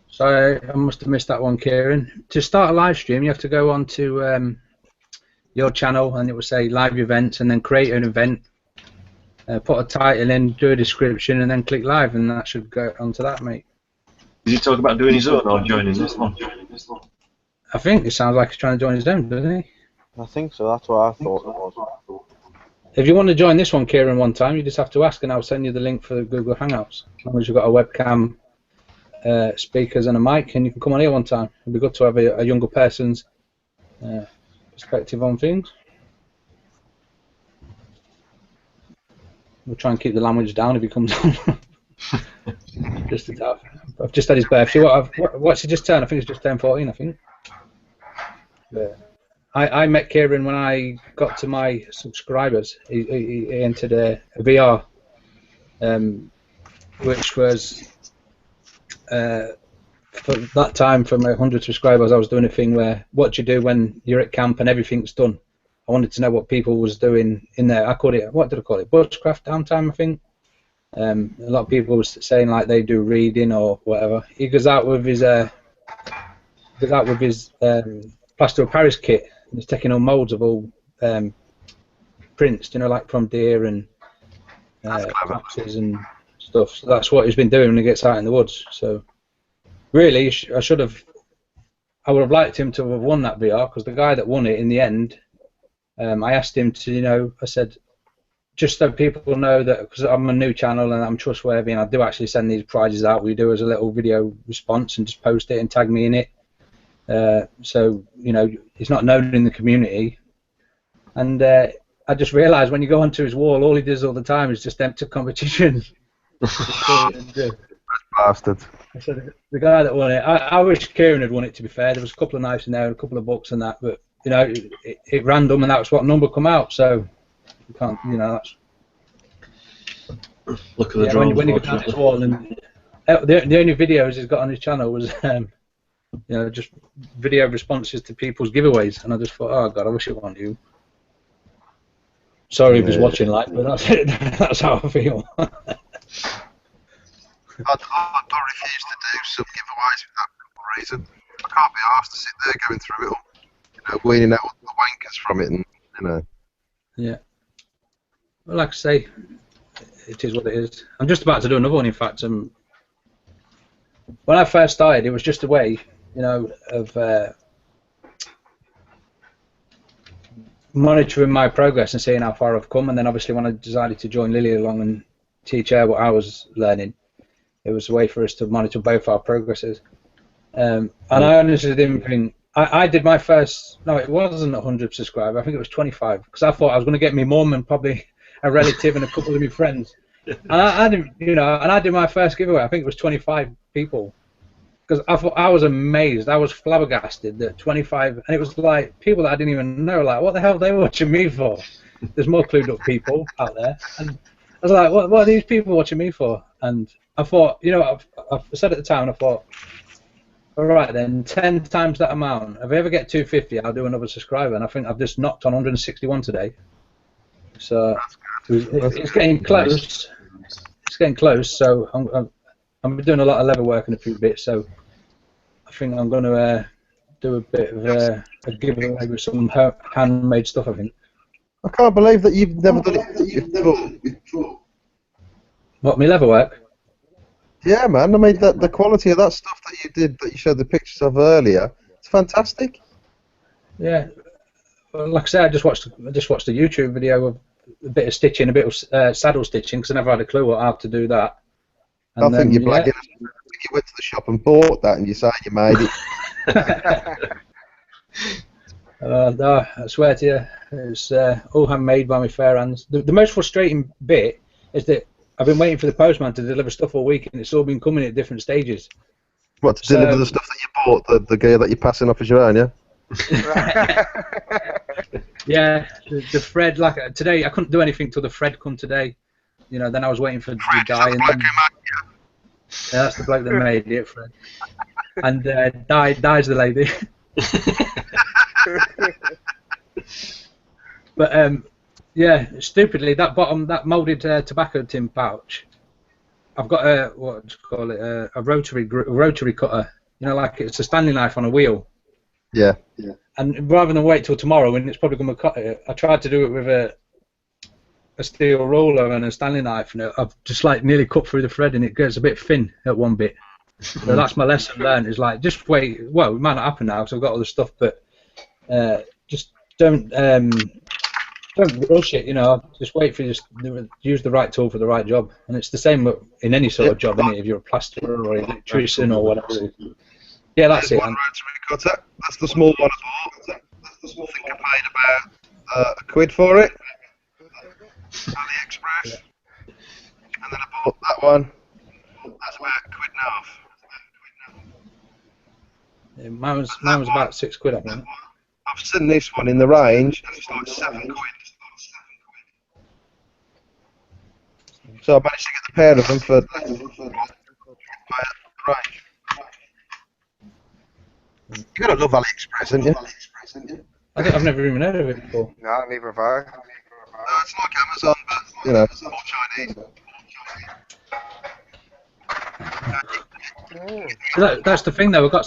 Sorry, I must have missed that one, Kieran. To start a live stream, you have to go on to your channel, and it will say live events, and then create an event, put a title in, do a description, and then click live, and that should go onto that, mate. Did he talk about doing his own or joining this one? I think it sounds like he's trying to join his own, doesn't he? I think so, that's what I thought it was. If you want to join this one, Kieran, one time, you just have to ask, and I'll send you the link for Google Hangouts, as long as you've got a webcam speakers and a mic, and you can come on here one time. It'd be good to have a younger person's perspective on things. We'll try and keep the language down if he comes on. Just a tough. I've just had his birthday. What's he just turned? I think he's just turned 14, I think. But I met Kieran when I got to my subscribers. He entered a VR, which was for that time, for my 100 subscribers, I was doing a thing where what do you do when you're at camp and everything's done? I wanted to know what people was doing in there. I called it, what did I call it? Bushcraft downtime, I think. A lot of people was saying like they do reading or whatever. He goes out with his plaster of Paris kit. And he's taking on molds of all prints, you know, like from deer and foxes and stuff. So that's what he's been doing when he gets out in the woods. So really, I would have liked him to have won that VR, because the guy that won it in the end, I asked him to, you know, I said, just so people know that, because I'm a new channel and I'm trustworthy and I do actually send these prizes out, we do as a little video response and just post it and tag me in it. So, you know, he's not known in the community. And I just realised when you go onto his wall, all he does all the time is just enter competitions. Bastard. So the guy that won it, I wish Kieran had won it, to be fair. There was a couple of knives in there and a couple of books and that, but, you know, it random and that's what number come out, so you can't, you know, that's... Look at the drone. When he got down his wall, and the only videos he's got on his channel was, you know, just video responses to people's giveaways, and I just thought, oh God, I wish it wasn't you. Sorry if he's watching live, but that's it. That's how I feel. I refuse to do some giveaways for that simple reason. I can't be asked to sit there going through it all, you know, weaning out all the wankers from it, and you know. Yeah. Well, like I say, it is what it is. I'm just about to do another one, in fact. When I first started, it was just a way, you know, of monitoring my progress and seeing how far I've come. And then obviously when I decided to join Lily along and teach her what I was learning, it was a way for us to monitor both our progresses. And I honestly didn't think... I did my first... No, it wasn't 100 subscribers. I think it was 25. Because I thought I was going to get my mum and probably a relative and a couple of my friends. And I didn't, you know, and I did my first giveaway. I think it was 25 people. Because I was amazed. I was flabbergasted that 25... And it was like people that I didn't even know. Like, what the hell are they watching me for? There's more clued up people out there. And I was like, what are these people watching me for? And I thought, you know, I said at the time, I thought, all right then, 10 times that amount. If I ever get 250, I'll do another subscriber. And I think I've just knocked on 161 today. So it's getting close. It's getting close. So I'm doing a lot of leather work and a few bits. So I think I'm going to do a bit of a giveaway with some handmade stuff, I think. I can't believe that you've never done it. You've never before. What, me leather work? Yeah, man. I mean, the quality of that stuff that you did, that you showed the pictures of earlier, it's fantastic. Yeah. Well, like I said, I just watched a YouTube video of a bit of stitching, a bit of saddle stitching, because I never had a clue how to do that. And I think you're blagging. You went to the shop and bought that, and you say you made it. No, I swear to you, it's all handmade by my fair hands. The most frustrating bit is that I've been waiting for the postman to deliver stuff all week, and it's all been coming at different stages. What, to deliver the stuff that you bought, the gear that you're passing off as your own, yeah? Yeah, the thread, like today, I couldn't do anything till the thread come today. You know, then I was waiting for the dye. And then, yeah, that's the bloke that made it, Fred. And dye's the lady. But yeah, stupidly, that moulded tobacco tin pouch, I've got a a rotary cutter. You know, like it's a Stanley knife on a wheel. Yeah. And rather than wait till tomorrow when it's probably going to cut it, I tried to do it with a steel ruler and a Stanley knife, and I've just like nearly cut through the thread, and it gets a bit thin at one bit. So that's my lesson learned. Is like just wait. Well, it might not happen now because I've got all the stuff, but just don't Don't rush it, you know. Just wait for use the right tool for the right job, and it's the same in any sort of job, isn't it? If you're a plasterer or an electrician or whatever. Yeah, that's it. One rotary cutter. That's the small one I bought. I think I paid about £1 for it. AliExpress. Yeah. And then I bought that one. That's about £1.50. Yeah, mine was about £6, I think. I've seen this one in the range, and it's like £7. So I managed to get the pair of them for range. You gotta love AliExpress, haven't you? I think I've never even heard of it before. No, neither have I. It's like Amazon, but you know, it's all Chinese. So that's the thing, though. I've got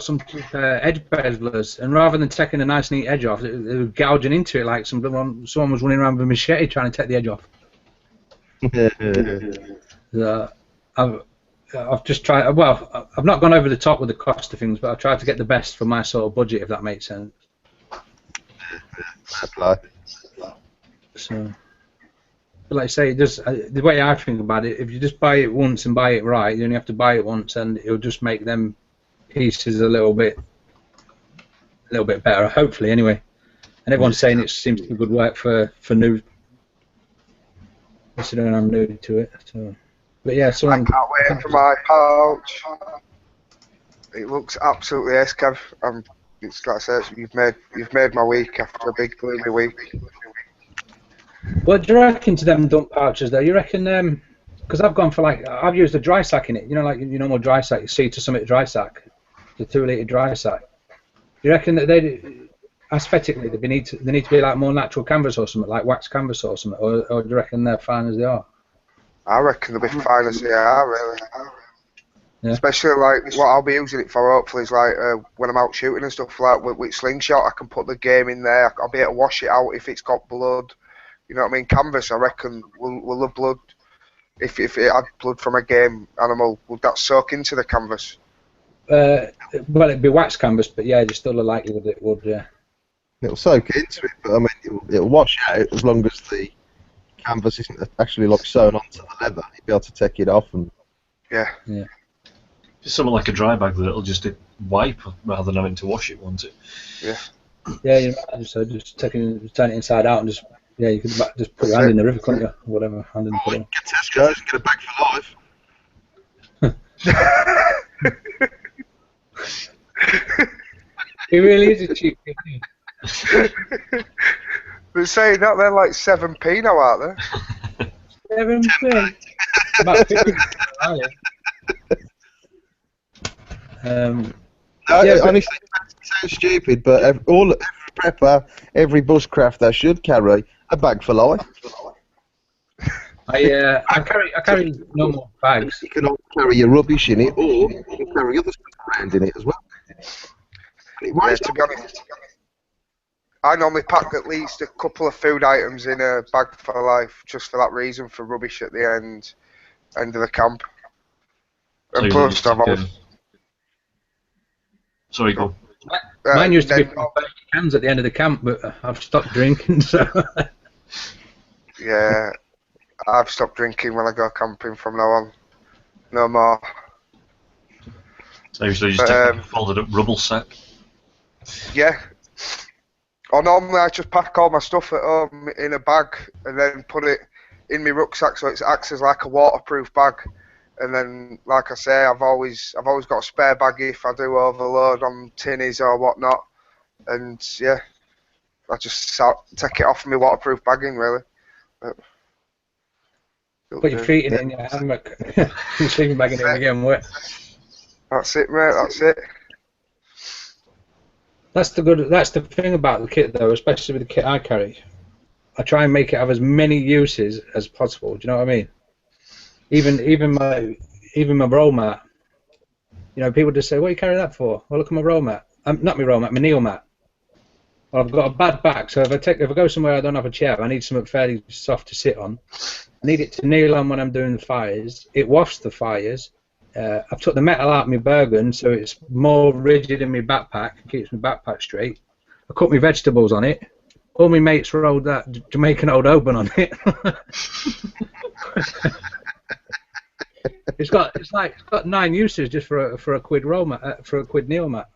some edge bevelers, and rather than taking a nice neat edge off, they were gouging into it like someone was running around with a machete trying to take the edge off. I've just tried. Well, I've not gone over the top with the cost of things, but I've tried to get the best for my sort of budget, if that makes sense. So, but like I say, the way I think about it, if you just buy it once and buy it right, you only have to buy it once, and it'll just make them pieces a little bit better, hopefully, anyway. And everyone's saying it seems to be good work for new. Considering I'm new to it, so. But yeah, so I can't wait for my pouch. It looks absolutely Kev. It's like I said, you've made my week after a big gloomy week. What do you reckon to them dump pouches though? You reckon because I've gone for I've used a dry sack in it. You know, like your normal dry sack, C to Summit dry sack, the 2 litre dry sack. You reckon that aesthetically they need to be like more natural canvas or something, like wax canvas or something, or do you reckon they're fine as they are? I reckon they'll be fine as they are, really. Yeah. Especially like what I'll be using it for, hopefully, is like when I'm out shooting and stuff, like with slingshot, I can put the game in there. I'll be able to wash it out if it's got blood. You know what I mean? Canvas, I reckon, will have blood. If it had blood from a game animal, would that soak into the canvas? Well, it'd be wax canvas, but yeah, there's still a likelihood it would. Yeah. It'll soak into it, but I mean, it'll wash out as long as the canvas isn't actually like sewn onto the leather. You'll be able to take it off and. Yeah. It's something like a dry bag that it'll just wipe rather than having to wash it, won't it? Yeah. Yeah, you know, just turn it inside out and just you can just put your hand in the river, can't you? Or whatever, hand in the puddle. Get Tesco's and get a bag for life. It really is a cheap thing. They're saying that they're like 7p now, aren't they? 7p. About 50. Honestly, it sounds stupid, but every prepper, every bushcrafter should carry a bag for life. I carry normal bags. You can also carry your rubbish in it, or you can carry other stuff around in it as well. Yeah, to be honest, I normally pack at least a couple of food items in a bag for life, just for that reason, for rubbish at the end of the camp. So and plus, I've always... Sorry, go. Mine used to be cans at the end of the camp, but I've stopped drinking, so... Yeah, I've stopped drinking when I go camping from now on. No more. So usually just take a folded up rubble sack. Yeah. Or normally I just pack all my stuff at home in a bag and then put it in my rucksack so it acts as like a waterproof bag. And then, like I say, I've always got a spare bag if I do overload on tinnies or whatnot. And yeah, I just take it off my waterproof bagging really. Put your feet in it in your hammock. Your sleeping bag in it again wet. That's it, mate. That's it. That's the thing about the kit though, especially with the kit I carry. I try and make it have as many uses as possible. Do you know what I mean? Even my roll mat. You know, people just say, "What are you carrying that for?" Well, look at my roll mat. Not my roll mat, my kneel mat. Well, I've got a bad back, so if I go somewhere I don't have a chair, I need something fairly soft to sit on. I need it to kneel on when I'm doing the fires. It wafts the fires. I've took the metal out of my Bergen, so it's more rigid in my backpack. It keeps my backpack straight. I cut my vegetables on it. All my mates rolled that Jamaican old open on it. It's got 9 uses just for a quid roll mat, for a quid nail mat.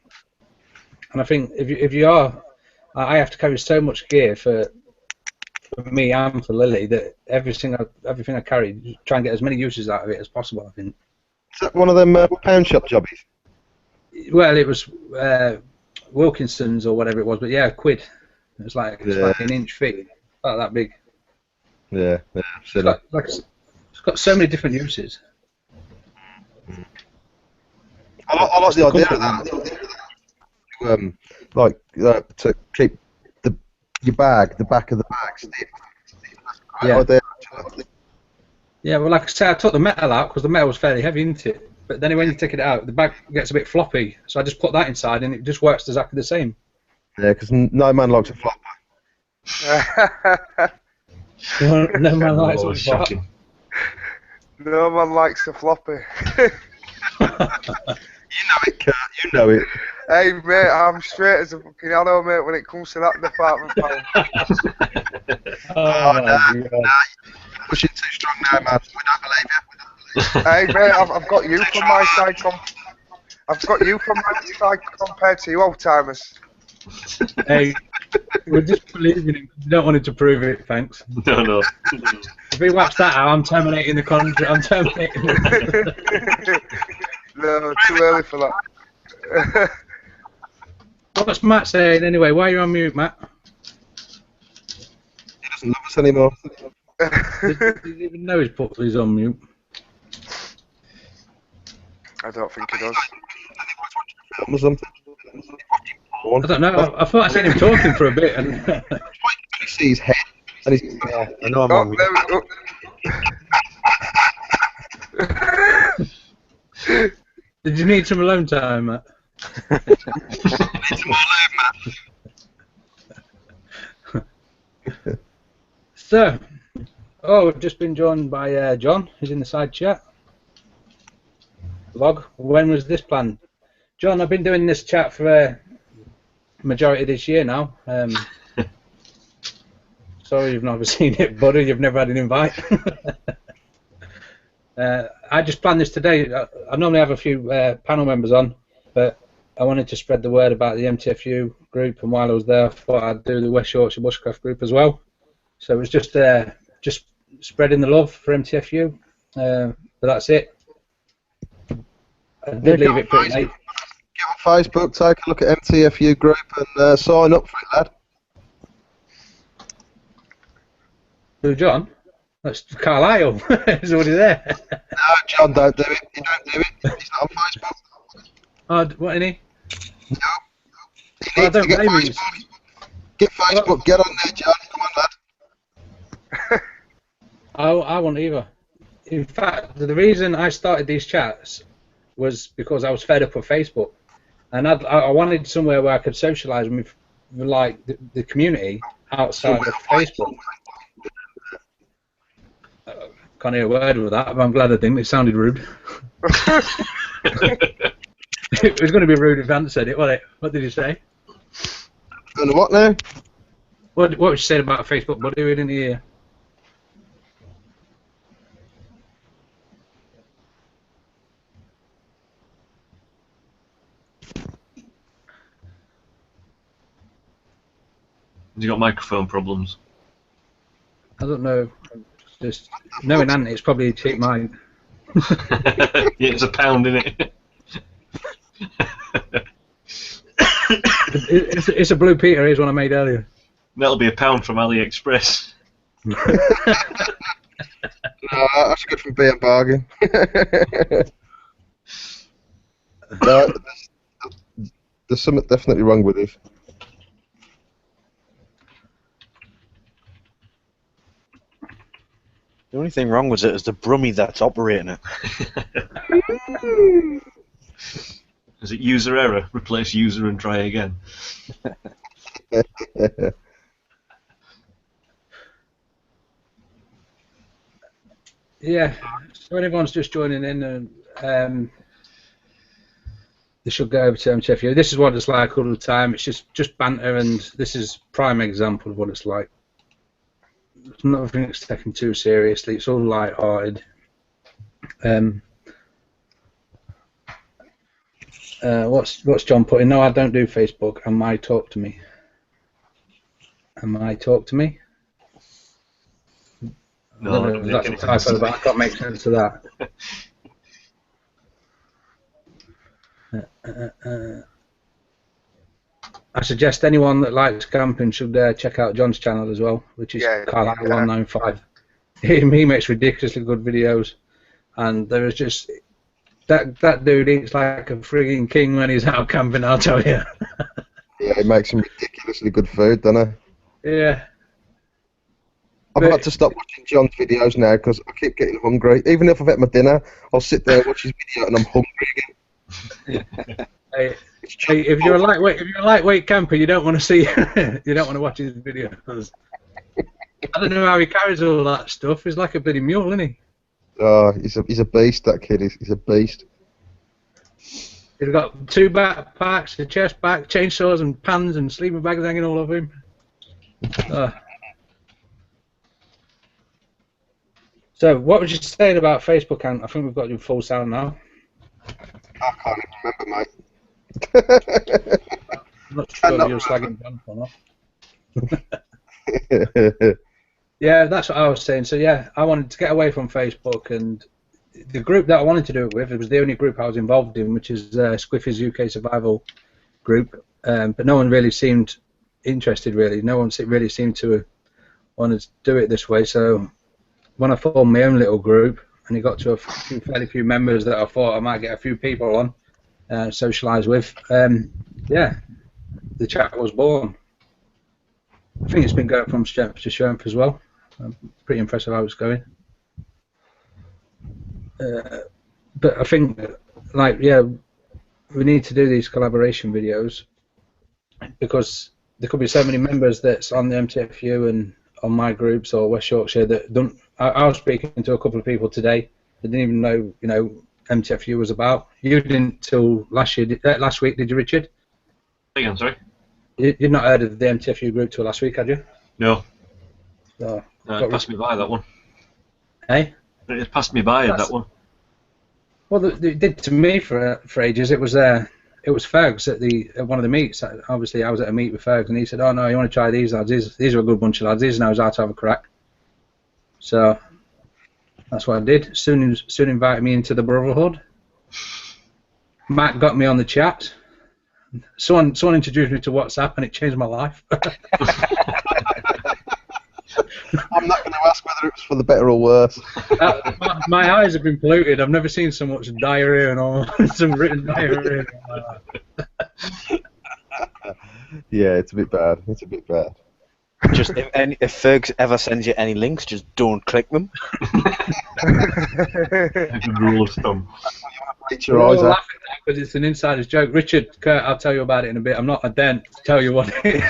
And I think if you are, I have to carry so much gear for me and for Lily that everything I carry, try and get as many uses out of it as possible. I think. Is that one of them pound shop jobbies? Well, it was Wilkinson's or whatever it was, but yeah, a quid. It's like an inch thick, like that big. Yeah. It's got so many different uses. I like the idea of that. To keep your bag, the back of the bag stiff. Yeah, well, like I said, I took the metal out because the metal was fairly heavy, isn't it? But then when you take it out, the bag gets a bit floppy, so I just put that inside and it just works exactly the same. Yeah, because no man likes a flopper. No man likes a shocking. No man likes a floppy. You know it, Kurt. You know it. Hey mate, I'm straight as a fucking hello mate when it comes to that department, pal. Oh my God. Pushing too strong now, man. We don't believe you. Hey mate, I've got you from my side. I've got you from my side compared to you old timers. Hey, we're just believing him. We don't want him to prove it, thanks. No. If he whaps that out, I'm terminating the contract. I'm terminating. No, too early for that. What's Matt saying anyway? Why are you on mute, Matt? He doesn't love us anymore. Does he even know he's on mute? I don't think he does. Film or something. I don't know. I thought I seen him talking for a bit. And You see his head, and he's. Yeah, I know I'm on mute. Did you need some alone time, Matt? So, we've just been joined by John, who's in the side chat. Vlog, when was this planned? John, I've been doing this chat for a majority of this year now. Sorry you've never seen it, buddy, you've never had an invite. I just planned this today. I normally have a few panel members on, but I wanted to spread the word about the MTFU group, and while I was there, I thought I'd do the West Yorkshire Bushcraft group as well. So it was just spreading the love for MTFU, but that's it. I did leave it pretty late. Get on Facebook, take a look at MTFU group, and sign up for it, lad. Who, John? That's Carlisle. He's already there. No, John, don't do it. You don't do it. He's not on Facebook. Oh, what, any? No. Well, I don't blame you. Get Facebook, get on there, John. Come on, lad. I won't either. In fact, the reason I started these chats was because I was fed up with Facebook, and I wanted somewhere where I could socialise with like the community outside of Facebook. Can't hear a word with that, but I'm glad I didn't. It sounded rude. It was going to be rude if I hadn't said it, wasn't it? What did you say? And what now? What was you saying about Facebook, buddy? We didn't hear. You got microphone problems? I don't know. Just knowing Andy, it's probably a cheap mine. Yeah, it's £1, isn't it? It's a Blue Peter. Here's one I made earlier. That'll be £1 from AliExpress. No, that's good from being bargain. No, there's something definitely wrong with it. The only thing wrong with it is the brummie that's operating it. Is it user error? Replace user and try again. Yeah. So everyone's just joining in, and they should go over to MTFU. This is what it's like all the time. It's just banter, and this is prime example of what it's like. It's nothing that's taken too seriously. It's all light-hearted. What's John putting? No, I don't do Facebook. Am I talk to me? Am I talk to me? No, that's a typo, but I can't make sense of that. I suggest anyone that likes camping should check out John's channel as well, which is Carlisle195. He makes ridiculously good videos, and there is just that dude eats like a frigging king when he's out camping, I'll tell you. Yeah, he makes some ridiculously good food, doesn't he? Yeah. I've had to stop watching John's videos now because I keep getting hungry. Even if I've had my dinner, I'll sit there and watch his video and I'm hungry again. Hey, if you're a lightweight camper, you don't want to see, you don't want to watch his videos. I don't know how he carries all that stuff. He's like a bloody mule, isn't he? Oh, he's a beast. That kid is. He's a beast. He's got 2 backpacks, a chest pack, chainsaws and pans and sleeping bags hanging all over him. So, what was you saying about Facebook, Ant? I think we've got you full sound now. I can't even remember, mate. I'm not sure if you're slagging John or not. Yeah, that's what I was saying. So, yeah, I wanted to get away from Facebook, and the group that I wanted to do it with, it was the only group I was involved in, which is Squiffy's UK Survival Group. But no one really seemed interested, really. No one really seemed to want to do it this way. So, when I formed my own little group, and it got to fairly few members that I thought I might get a few people on, socialise with, yeah, the chat was born. I think it's been going from strength to strength as well. I'm pretty impressed with how it's going. But I think, like, yeah, we need to do these collaboration videos because there could be so many members that's on the MTFU and on my groups or West Yorkshire that don't. I was speaking to a couple of people today that didn't even know, MTFU was about. You didn't till last week, did you, Richard? Again, sorry. You've not heard of the MTFU group till last week, had you? No. No, it passed me by, that one. Hey? It passed me by, that one. Well, it did to me for ages. It was Fergs at one of the meets. Obviously, I was at a meet with Fergs, and he said, "Oh no, you want to try these lads? These are a good bunch of lads. These knows how to have a crack." So that's what I did. Soon invited me into the brotherhood. Matt got me on the chat. Someone introduced me to WhatsApp, and it changed my life. I'm not going to ask whether it was for the better or worse. My eyes have been polluted. I've never seen so much diarrhea and all. Some written diarrhea. Yeah, it's a bit bad. It's a bit bad. Just if Fergs ever sends you any links, just don't click them. A good rule of thumb. Your eyes out. Because it's an insider's joke. Richard, Kurt, I'll tell you about it in a bit. I'm not a dent to tell you what it is.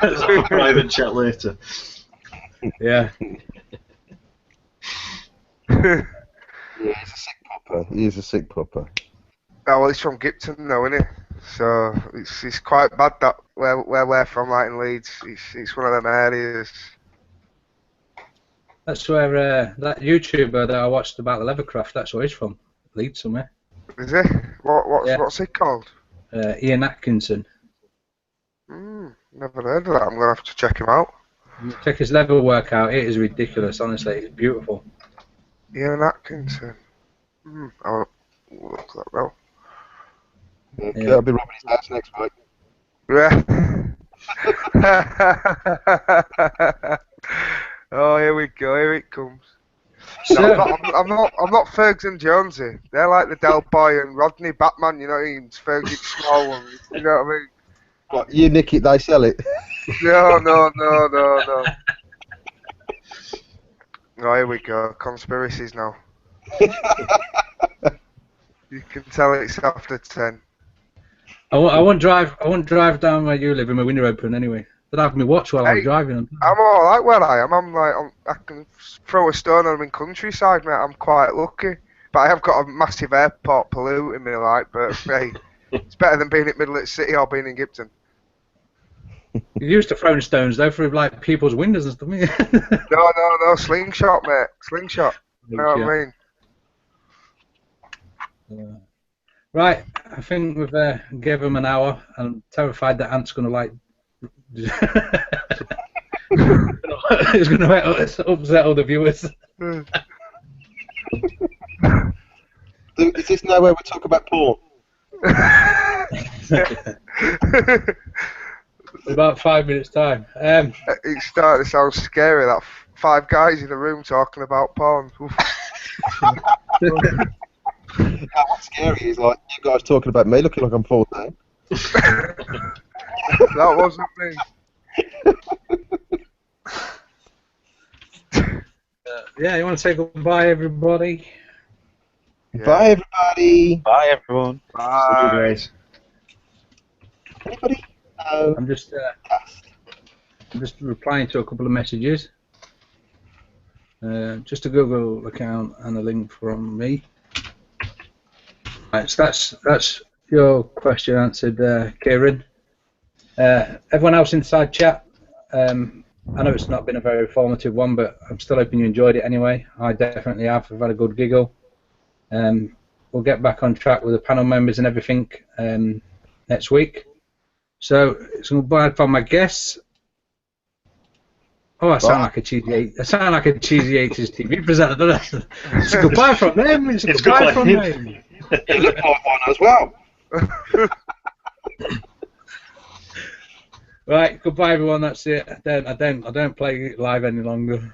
Let's have a private chat later. Yeah. Yeah, he's a sick pupper. He is a sick pupper. Oh, well, he's from Gipton, though, isn't he? So it's quite bad that where we're from, like in Leeds. It's one of them areas. That's where that YouTuber that I watched about the leathercraft. That's where he's from. Leeds somewhere. Is he? What's he called? Ian Atkinson. Never heard of that. I'm gonna have to check him out. Check his leather work out. It is ridiculous. Honestly, it's beautiful. Ian Atkinson. I'll look that now. Yeah, I'll be robbing his house next week. Yeah. Oh, here we go. Here it comes. So, No, I'm not Fergs and Jonesy. They're like the Del Boy and Rodney Batman. You know what I mean? Fergs the small ones. You know what I mean? What, you nick it, they sell it. No. Oh, here we go. Conspiracies now. You can tell it's after 10. I won't drive down where you live with my window open anyway. But I have my watch while I'm driving. I'm alright where I am. I can throw a stone on them in countryside, mate. I'm quite lucky. But I have got a massive airport polluting me, like. But hey, it's better than being at Middle of the City or being in Gibson. You used to throwing stones though through like people's windows and stuff. No, slingshot, mate, slingshot. You know what I mean? Right, I think we've gave him an hour. I'm terrified that Ant's going to like. It's going to upset all the viewers. Is this now where we talk about porn? About 5 minutes time. It's starting to sound scary. That 5 guys in a room talking about porn. What's scary is like you guys talking about me looking like I'm 14. That wasn't me. Yeah, you want to say goodbye, everybody? Yeah. Bye, everybody. Bye, everyone. Bye. See you guys. Anybody? I'm just replying to a couple of messages. Just a Google account and a link from me. Right, so that's your question answered, Kieran. Everyone else inside chat, I know it's not been a very informative one, but I'm still hoping you enjoyed it anyway. I definitely have. I've had a good giggle. We'll get back on track with the panel members and everything next week. So it's goodbye from my guests. Oh, I sound like a cheesy 80s TV presenter, don't I? It's goodbye from them. It's goodbye from me. You look like one as well. Right, goodbye everyone. That's it. I don't play live any longer.